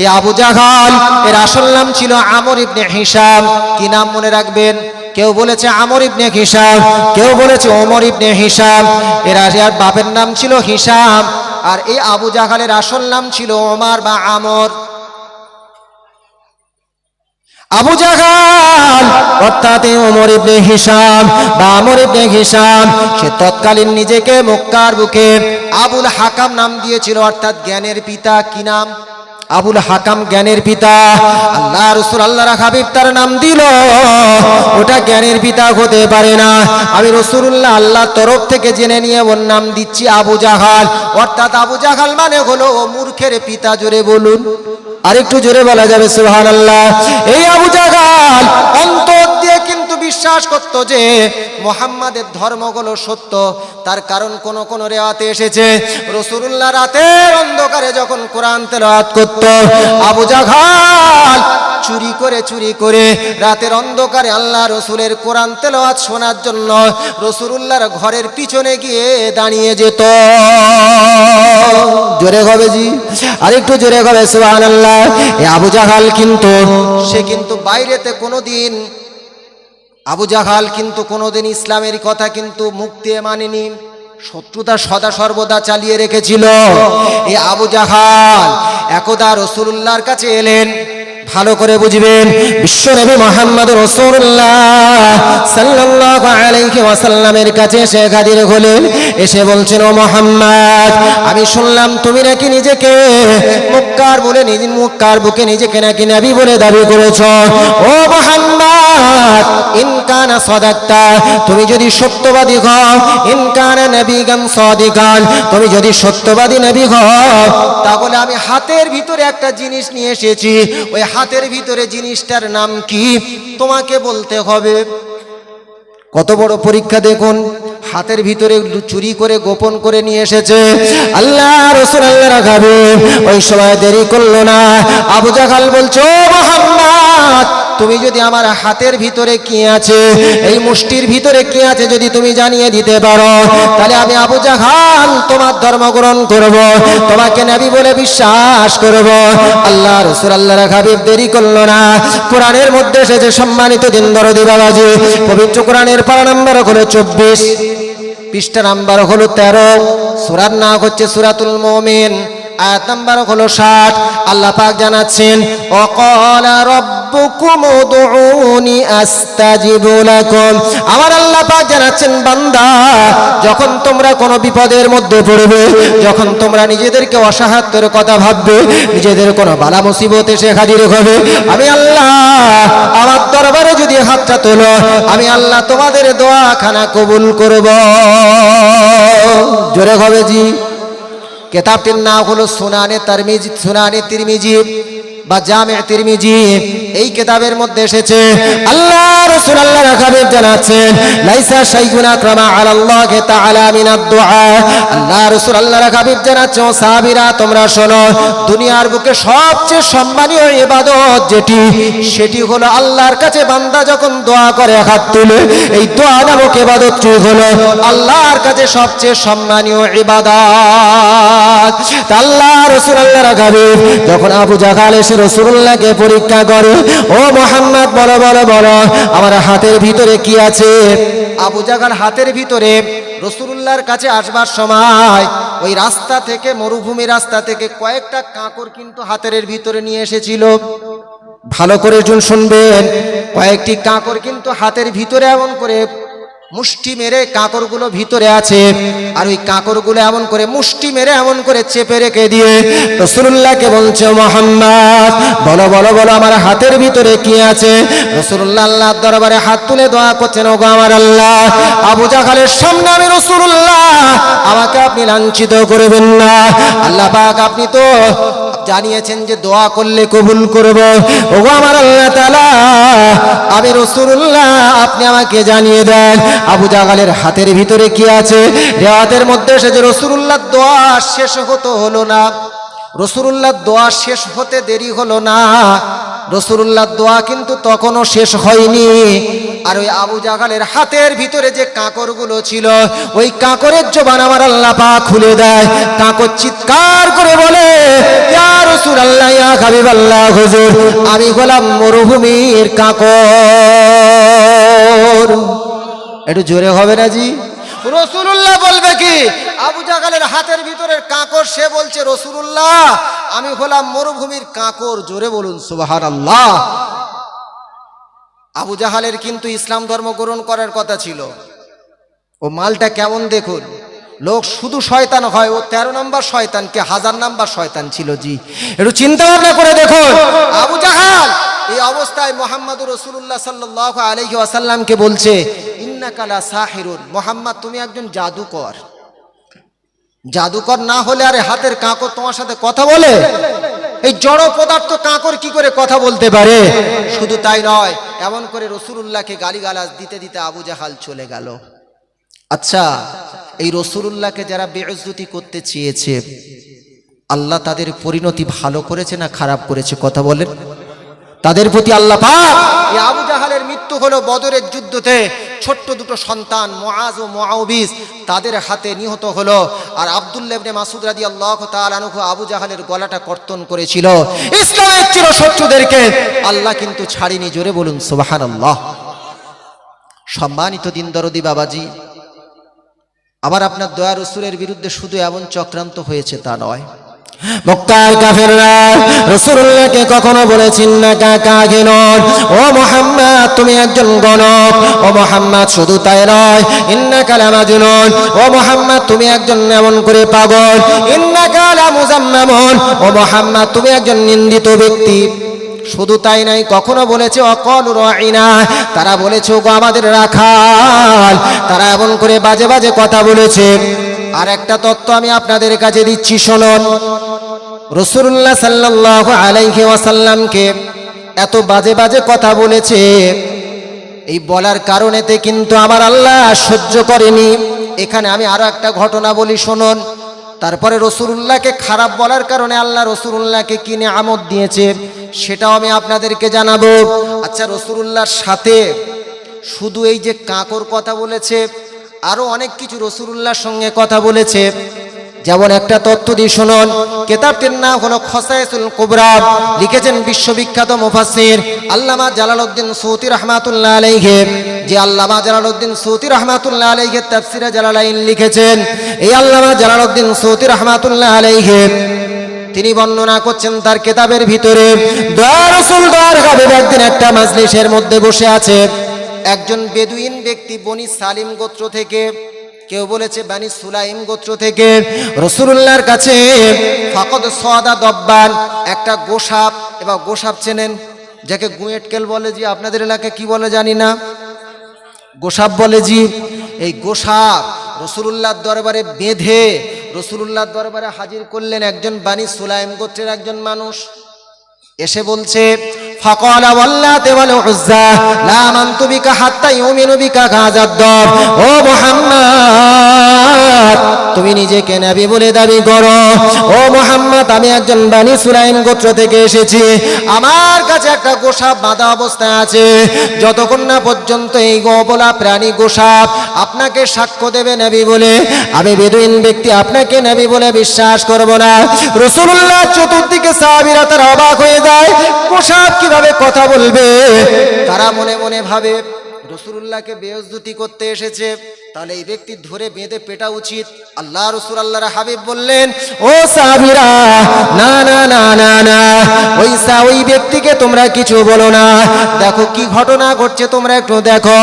এই আবু জাহাল এর আসল নাম ছিল আমর ইবনে হিশাম। কি নাম মনে রাখবেন? কেউ বলেছে আমর ইবনে হিশাম, কেউ বলেছে ওমর ইবনে হিশাম। এর বাপের নাম ছিল হিশাম, আর এই আবু জাহালের আসল নাম ছিল ওমর বা আমর। আবু জাহাল অর্থাৎ ওমর ইবনে হিশাম বা আমর ইবনে হিশাম, সে তৎকালীন নিজেকে মক্কার বুকে আবুল হাকাম নাম দিয়েছিল, অর্থাৎ জ্ঞানের পিতা। কি নাম? আবুল হাকাম, জ্ঞানের পিতা। আল্লাহ রাসূল আল্লাহর হাবিব তার নাম দিল, ওটা জ্ঞানের পিতা হতে পারে না। আমি রাসূলুল্লাহ আল্লাহর তরফ থেকে জেনে নিয়ে ওর নাম দিচ্ছি আবু জাহাল। অর্থাৎ আবু জাহাল মানে হলো মূর্খের পিতা। জোরে বলুন, আরেকটু জোরে বলা যাবে সুবহানাল্লাহ। এই আবু জাহাল অন্তর দিয়ে কিন্তু বিশ্বাস করত যে মুহাম্মাদের ধর্ম হলো সত্য। তার কারণ কোন কোন রিওয়ায়াতে এসেছে রাসূলুল্লাহ রাতের অন্ধকারে যখন কোরআন তেলাওয়াত করত, আবু জাহাল চুরি করে রাতের অন্ধকারে আল্লাহ রসুলের কোরআন তেলাওয়াত শোনার জন্য রাসূলুল্লাহর ঘরের পিছনে গিয়ে দাঁড়িয়ে যেত। জোরে হবে জি, আরেকটু জোরে হবে সুবহানাল্লাহ। এই আবু জাহাল কিন্তু বাইরেতে কোনোদিন আবু জাহাল কিন্তু কোনোদিন ইসলামের কথা কিন্তু মুখ দিয়ে মানেনি, শত্রুতা সদা সর্বদা চালিয়ে রেখেছিল। এই আবু জাহাল একদা রাসূলুল্লাহর কাছে এলেন। ভালো করে বুঝবেন, বিশ্বনবী মুহাম্মদ রাসূলুল্লাহ সাল্লাল্লাহু আলাইহি ওয়াসাল্লামের কাছে এসে হাজির হলেন। এসে বলছেন, ও মুহাম্মদ, আমি শুনলাম তুমি নাকি নিজেকে মক্কার বুকে নিজেকে নাকি নবী বলে দাবি করেছো। ও মুহাম্মদ, ইন কানা সাদাক্তা, তুমি যদি সত্যবাদী হও, ইন কানা নবিগান সাদিকান, তুমি যদি সত্যবাদী নবী হও, তাহলে আমি হাতের ভিতরে একটা জিনিস নিয়ে এসেছি। ওই হাতের ভিতরে জিনিসটার নাম কি তোমাকে বলতে হবে। কত বড় পরীক্ষা দেখুন, হাতের ভিতরে চুরি করে গোপন করে নিয়ে এসেছে। আল্লাহ রাসূল আল্লাহর হাবিব ওই সময় দেরি করলো না। আবু জাহাল বলছে, ও মুহাম্মদ, তুমি যদি আমার হাতের ভিতরে কি আছে, এই মুষ্টির ভিতরে কি আছে যদি তুমি জানিয়ে দিতে পারো, তাহলে আমি আবু জাহাল তোমার ধর্ম গ্রহণ করব, তোমাকে নবী বলে বিশ্বাস করব। আল্লাহ রাসূল আল্লাহর হাবিব দেরি করলো না। কোরআনের মধ্যে এসেছে, সম্মানিত দিন দরদি বাবাজি, পবিত্র কোরআনের পারা নাম্বার হলো 24, পৃষ্ঠা নাম্বার হলো 13, সূরার নাম হচ্ছে সূরাতুল মুমিন, আয়াত নাম্বার হলো 60। আল্লাহ পাক জানাচ্ছেন, ওয়াকালা রাব্বুকুম উদউনি আস্তাজিব লাকুম। আমার আল্লাহ পাক জানাচ্ছেন, বান্দা, যখন তোমরা কোনো বিপদের মধ্যে পড়বে, যখন তোমরা নিজেদেরকে অসহায়ত্বের কথা ভাববে, নিজেদের কোনো বালা মুসিবত এসে হাজির হবে, আমি আল্লাহ আমার দরবারে যদি হাতটা তোলো, আমি আল্লাহ তোমাদের দোয়াখানা কবুল করব। জোরে হবে জি। কিতাবটির নাম হলো সুনানে তিরমিজি বা জামে তিরমিজি। এই কিতাবের মধ্যে এসেছে, আল্লাহ রাসূল আল্লাহর হাবিব জানাচ্ছেন, লাইসা শাইউন আকরামা আলাল্লাহি তাআলা মিনাদ দুআ। আল্লাহ রাসূল আল্লাহর হাবিব জানাচ্ছেন, ও সাহাবীরা তোমরা শোনো, দুনিয়ার বুকে সবচেয়ে সম্মানীয় ইবাদত যেটি, সেটি হলো আল্লাহর কাছে বান্দা যখন দোয়া করে হাত তুলে, এই দোয়া নামক ইবাদতটি হলো আল্লাহর কাছে সবচেয়ে সম্মানীয় ইবাদত। আল্লাহ রাসূল আল্লাহর হাবিব যখন আবু জাহাল এসে রাসূলুল্লাহকে পরীক্ষা করে, ও মুহাম্মদ, বলো বলো বলো, আমার হাতের ভিতরে কি আছে? আবু জাহাল হাতের ভিতরে রাসূলুল্লাহর কাছে আসবার সময় ওই রাস্তা থেকে, মরুভূমি রাস্তা থেকে কয়েকটা কাঁকর কিন্তু হাতের ভিতরে নিয়ে এসেছিল। ভালো করে শুনবেন, কয়েকটি কাঁকর কিন্তু হাতের ভিতরে এমন করে মুষ্টি মেরে কাঁকরগুলো ভিতরে আছে, আর ওই কাঁকরগুলো এমন করে মুষ্টি মেরে এমন করে চেপে রেখে দিয়ে রাসূলুল্লাহকে বলছে, মুহাম্মদ, বলো বলো বলো, আমার হাতের ভিতরে কি আছে? রাসূলুল্লাহ আল্লাহর দরবারে হাত তুলে দোয়া করছেন, ওগো আমার আল্লাহ, আবু জাহালের সামনে আমি রাসূলুল্লাহ, আমাকে আপনি লাঞ্ছিত করবেন না। আল্লাহ পাক আপনি তো জানিয়েছেন যে দোয়া করলে কবুল করব। ওগো আমার আল্লাহ তাআলা, আমি রাসূলুল্লাহ, আপনি আমাকে জানিয়ে দেন আবু জাহালের হাতের ভিতরে কি আছে। রিওয়ায়াতের মধ্যে এসেছে, রাসূলুল্লাহ দোয়া শেষ হলো না, রাসূলুল্লাহ দোয়া শেষ হতে দেরি হলো না, রাসূলুল্লাহ দোয়া কিন্তু তখনও শেষ হয়নি। আর ওই আবু জাহালের হাতের ভিতরে যে কাঁকরগুলো ছিল, ওই কাঁকরের জবান আমার আল্লাহ পাক খুলে দেয়। কাঁকর চিৎকার করে বলে, ইয়া রাসূলুল্লাহ, ইয়া হাবিবাল্লাহ, হুজুর, আমি হলাম মরুভূমির কাঁকর। কাকর, একটু জোরে হবে না জি? রাসূলুল্লাহ বলবে কি? আবু জাহালের হাতের ভিতরের কাকর সে বলছে রাসূলুল্লাহ আমি হলাম মরুভূমির কাকর, জোরে বলুন সুবহানাল্লাহ। আবু জাহালের কিন্তু ইসলাম ধর্ম গ্রহণ করার কথা ছিল। ও মালটা কেমন দেখুন, লোক শুধু শয়তান হয়, ও 13 নম্বর শয়তান, কে 1000 নম্বর শয়তান ছিল জি। একটু চিন্তা ভাবনা করে দেখুন, আবু জাহাল এই অবস্থায় মুহাম্মদুর রাসূলুল্লাহ সাল্লাল্লাহু আলাইহি ওয়াসাল্লামকে বলছে ইন্নাকা লা সাহিরুন, মুহাম্মদ তুমি একজন জাদুকর। জাদুকর না হলে আরে হাতের কাকর তোমার সাথে কথা বলে? এই জড় পদার্থ কাকর কি করে কথা বলতে পারে? শুধু তাই নয়, এমন করে রাসূলুল্লাহকে গালিগালাজ দিতে দিতে আবু জাহাল চলে গেল। আচ্ছা, এই রাসূলুল্লাহকে যারা বেইজ্জতি করতে চেয়েছে, আল্লাহ তাদের পরিণতি ভালো করেছে না খারাপ করেছে? কথা বলেন। তাদের প্রতি আল্লাহ পাক, এই আবু জাহালের মৃত্যু হলো বদরের যুদ্ধতে, ছোট্ট দুটো সন্তান মুআজ ও মুআউবিস তাদের হাতে নিহত হলো। আর আব্দুল্লাহ ইবনে মাসউদ রাদিয়াল্লাহু তাআলা আনহু আবু জাহালের গলাটা কর্তন করেছিল। ইসলামের চিরশত্রুদেরকে আল্লাহ কিন্তু ছাড়েনি, জোরে বলুন সুবহানাল্লাহ। সম্মানিত দিন দরদি বাবাজি, আবার আপনার দয়া রাসূলের বিরুদ্ধে শুধু এমন চক্রান্ত হয়েছে তা নয়। মক্কার কাফেররা রাসূলুল্লাহকে কখনো বলেছেন না কাহিন, ও মুহাম্মদ তুমি একজন গণক, ও মুহাম্মদ শুধু তাই নয় ইন্নাকা লামাজনুন, ও মুহাম্মদ তুমি একজন এমন করে পাগল, ইন্নাকা লামুজাম্মামুন, ও মুহাম্মদ তুমি একজন নিন্দিত ব্যক্তি। শুধু তাই নাই, কখনো বলেছে অকল রাইনা, তারা বলেছে গো আমাদের রাখাল। তারা এমন করে বাজে বাজে কথা বলেছে। আর একটা তত্ত্ব আমি আপনাদের কাছে দিচ্ছি, শুনুন। রাসূলুল্লাহ সাল্লাল্লাহু আলাইহি ওয়াসাল্লামকে এত বাজে বাজে কথা বলেছে, এই বলার কারণেতে কিন্তু আমার আল্লাহ সহ্য করেনি। এখানে আমি আরো একটা ঘটনা বলি, শুনুন। তারপরে রাসূলুল্লাহকে খারাপ বলার কারণে আল্লাহ রাসূলুল্লাহকে কি নিয়ামত দিয়েছে সেটাও আমি আপনাদেরকে জানাবো। আচ্ছা, রাসূলুল্লাহর সাথে শুধু এই যে কাকর কথা বলেছে, আরো অনেক কিছু রাসূলুল্লাহর সঙ্গে কথা বলেছে। যেমন একটা তথ্য দিয়ে শুনুন, কিতাবটির নাম হলো খসায়েসুল কুবরা, লিখেছেন বিশ্ববিখ্যাত মুফাসসির আল্লামা জালালউদ্দিন সূতি রাহমাতুল্লাহ আলাইহি। যে আল্লামা জালালউদ্দিন সূতি রাহমাতুল্লাহ আলাইহি তাফসীরে জালালাইন লিখেছেন, এই আল্লামা জালালউদ্দিন সূতি রাহমাতুল্লাহ আলাইহি তিনি বর্ণনা করছেন তার কিতাবের ভিতরে, দয়ার রাসূল দয়ার হাবিব একদিন একটা মাজলিসের মধ্যে বসে আছে। একজন বেদুইন ব্যক্তি বনি সালিম গোত্র থেকে, কেউ বলেছে বানি সুলাইম গোত্র থেকে, রাসূলুল্লাহর কাছে ফাকদ সাদা দব্বান একটা গোসাপ, এবং গোসাপ চেনেন যাকে গুয়েটকেল বলে, জি আপনাদের এলাকায় কি বলে জানি না, গোসাপ বলে জি। এই গোসাপ রাসূলুল্লাহর দরবারে বেঁধে রাসূলুল্লাহর দরবারে হাজির করলেন একজন বানি সুলাইম গোত্রের একজন মানুষ। এসে বলছে ফাকালা ওয়াল্লাতি ওয়াল উজ্জা লা আমানতু বিকা হাত্তা ইউমিনু বিকা গাযাদ্দার, ও মুহাম্মদ তুমি নিজেকে নবী বলে দাবি করো। ও মুহাম্মদ আমি একজন বানি সুলাইম গোত্র থেকে এসেছি, আমার কাছে একটা গোসাপ বাঁধা অবস্থায় আছে। যতক্ষণ না পর্যন্ত এই গোবলা প্রাণী গোসাপ আপনাকে সাক্ষ্য দেবে নবী বলে, আমি বেদুইন ব্যক্তি আপনাকে নবী বলে বিশ্বাস করব না। রাসূলুল্লাহ চতুর্দিকে সাহাবীরা তারা অবাক হয়ে যায়, গোসাপ কিভাবে কথা বলবে? তারা মনে মনে ভাবে রাসূলুল্লাহকে বেইজ্জতি করতে এসেছে, তাহলে এই ব্যক্তি ধরে বেঁধে পেটা উচিত। আল্লাহ রাসূল আল্লাহর হাবিব বললেন, ও সাহাবীরা না না না না না, ওই ব্যক্তিকে তোমরা কিছু বলো না, দেখো কি ঘটনা ঘটছে তোমরা একটু দেখো।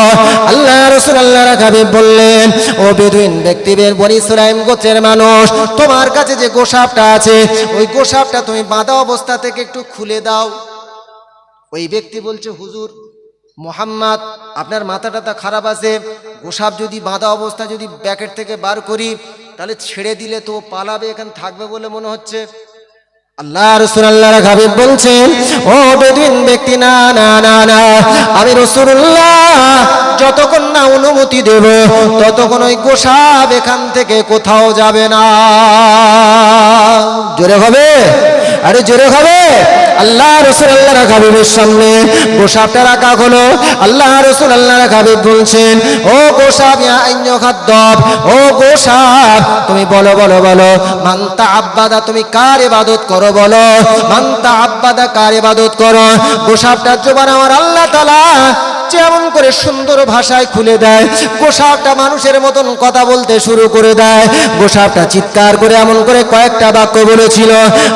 আল্লাহ রাসূল আল্লাহর হাবিব বললেন, ও বেদুইন ব্যক্তিদের বনি সুলাইম গোত্রের মানুষ, তোমার কাছে যে গোসাপটা আছে ওই গোসাপটা তুমি বাঁধা অবস্থা থেকে একটু খুলে দাও। ওই ব্যক্তি বলছে, হুজুর মুহাম্মদ আপনার মাথাটা খারাপ আছে, গোসাপ যদি বাঁধা অবস্থা যদি প্যাকেট থেকে বার করি তাহলে ছেড়ে দিলে তো পালাবে, এখানে থাকবে বলে মনে হচ্ছে। আল্লাহ রাসূল আল্লাহর হাবিব বলছেন, ও বেদুইন ব্যক্তি না না না না, আমি রাসূলুল্লাহ যতক্ষণ না অনুমতি দেব ততক্ষণ ওই গোসাপ এখান থেকে কোথাও যাবে না। জোরে হবে, আরে জোরে হবে। আল্লাহ রাসূল আল্লাহর হাবিবের সামনে গোসাপটা রাখা হলো। আল্লাহ রাসূল আল্লাহর হাবিব বলছেন, ও গোসাপ ইয়া আইয়ুহাদ্দাব, ও গোসাপ তুমি বলো বলো বলো, মান তাআব্বাদা তুমি কার ইবাদত করো বলো, মান তাআব্বাদা কার ইবাদত করো। গোসাপটার জবান আমার আল্লাহ তাআলা হচ্ছে এমন করে সুন্দর ভাষায় খুলে দেয়। গোসাপটা মানুষের মতন কথা বলতে শুরু করে দেয়। গোসাপটা চিৎকার করে এমন করে কয়েকটা বাক্য বলেছিল,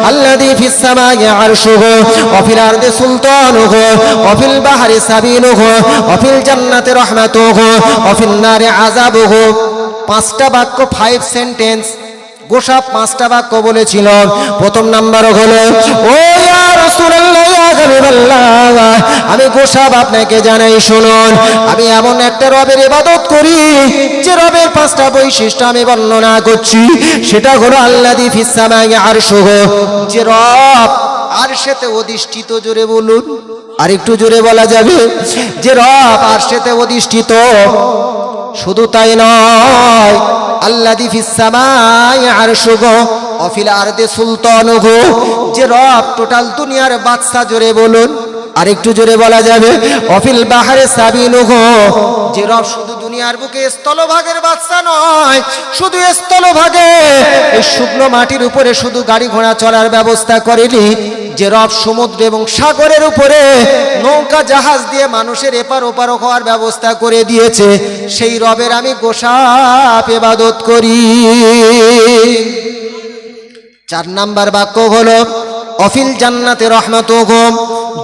আল্লাযী ফিস সামাই আরশুহু ওয়া ফিল আরদি সুলতানুহু ওয়া ফিল বাহরি সাবিলুহু ওয়া ফিল জান্নাতি রাহমাতুহু ওয়া ফিন নারি আযাবুহু। 5টা বাক্য, 5 সেন্টেন্স। গোসাপ 5টা বাক্য বলেছিল। প্রথম নাম্বার হলো, ও ইয়া রাসূলুল্লাহ, ইয়া হাবিবাল্লাহ, আমি গোসাপ আপনাকে জানাই শুনুন, আমি এমন একটা রবের ইবাদত করি যে রবের 5টা বৈশিষ্ট্য আমি বর্ণনা করছি। সেটা হলো আল্লাযী ফিস সামাই আরশুহু, যে রব আরশেতে অধিষ্ঠিত। জোরে বলুন, আর একটু জোরে বলা যাবে? যে রব আরশেতে অধিষ্ঠিত। শুধু তাই নয়, আল্লাযী ফিস সামাই আরশুহু ওয়া ফিল আরদি সুলতানুহু, যে রব টোটাল দুনিয়ার বাদশা। জোরে বলুন, আর একটু জোরে বলা যাবে? ওয়া ফিল বাহরি সাবিলুহু, যে রব শুধু দুনিয়ার বুকে স্থলভাগের বাদশা নয়, শুধু স্থলভাগে এই শুকনো মাটির উপরে শুধু গাড়ি ঘোড়া চলার ব্যবস্থা করেনি, যে রব সমুদ্র এবং সাগরের উপরে নৌকা জাহাজ দিয়ে মানুষের এপার ওপার হওয়ার ব্যবস্থা করে দিয়েছে, সেই রবের আমি গোসাপ ইবাদত করি। 4 নাম্বার বাক্য হলো, অফিল জান্নাতে রাহমাতুহু,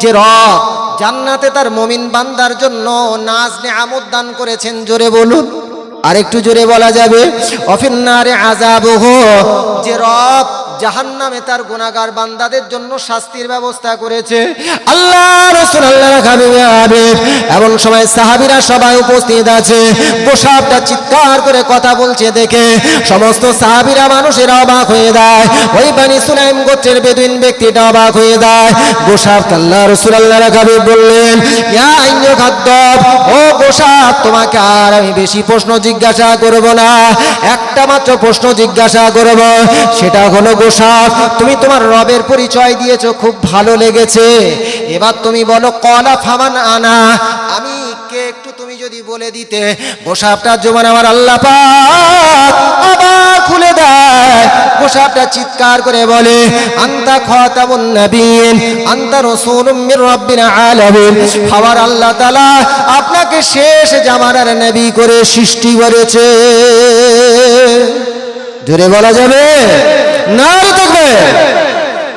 যে রব জান্নাতে তার মুমিন বান্দার জন্য নাজ নেয়ামত দান করেছেন। জোরে বলুন, আর একটু জোরে বলা যাবে? অফিন নারে আযাবুহু, যে রব জাহান্নামে তার গুনাহগার বান্দাদের জন্য শাস্তির ব্যবস্থা করেছে। আল্লাহ রাসূল, আল্লাহর হাবিব, এমন সময় সাহাবীরা সবাই উপস্থিত আছে। গোসাপটা চিৎকার করে কথা বলছে দেখে সমস্ত সাহাবীরা মানুষেরা অবাক হয়ে যায়। ওই বনি সুলাইম গোত্রের বেদুইন ব্যক্তিটা অবাক হয়ে যায়। গোসাপ আল্লাহ রাসূল, আল্লাহর হাবিব বললেন, ইয়া আইয়ুহাদ্দাব, ও গোসাপ, তোমাকে আর আমি বেশি প্রশ্ন জিজ্ঞাসা করব না, একটা মাত্র প্রশ্ন জিজ্ঞাসা করব। সেটা হলো, গোসাপ, তুমি তোমার রবের পরিচয় দিয়েছো, খুব ভালো লেগেছে। এবার তুমি বলো, ক্বালা ফামান আনা, আমি কে একটু তুমি যদি বলে দিতে। গোসাপটার জবান আমার আল্লাহ পাক আবার খুলে দেয়। গোসাপটা চিৎকার করে বলে, আনতা খাতামুন নবিয়্যিন, আনতা রাসূলুম মির রাব্বিল আলামিন, আমার আল্লাহ তাআলা আপনাকে শেষ জামানার নবী করে সৃষ্টি করেছে। জোরে বলা যাবে? নারে তাকবীর।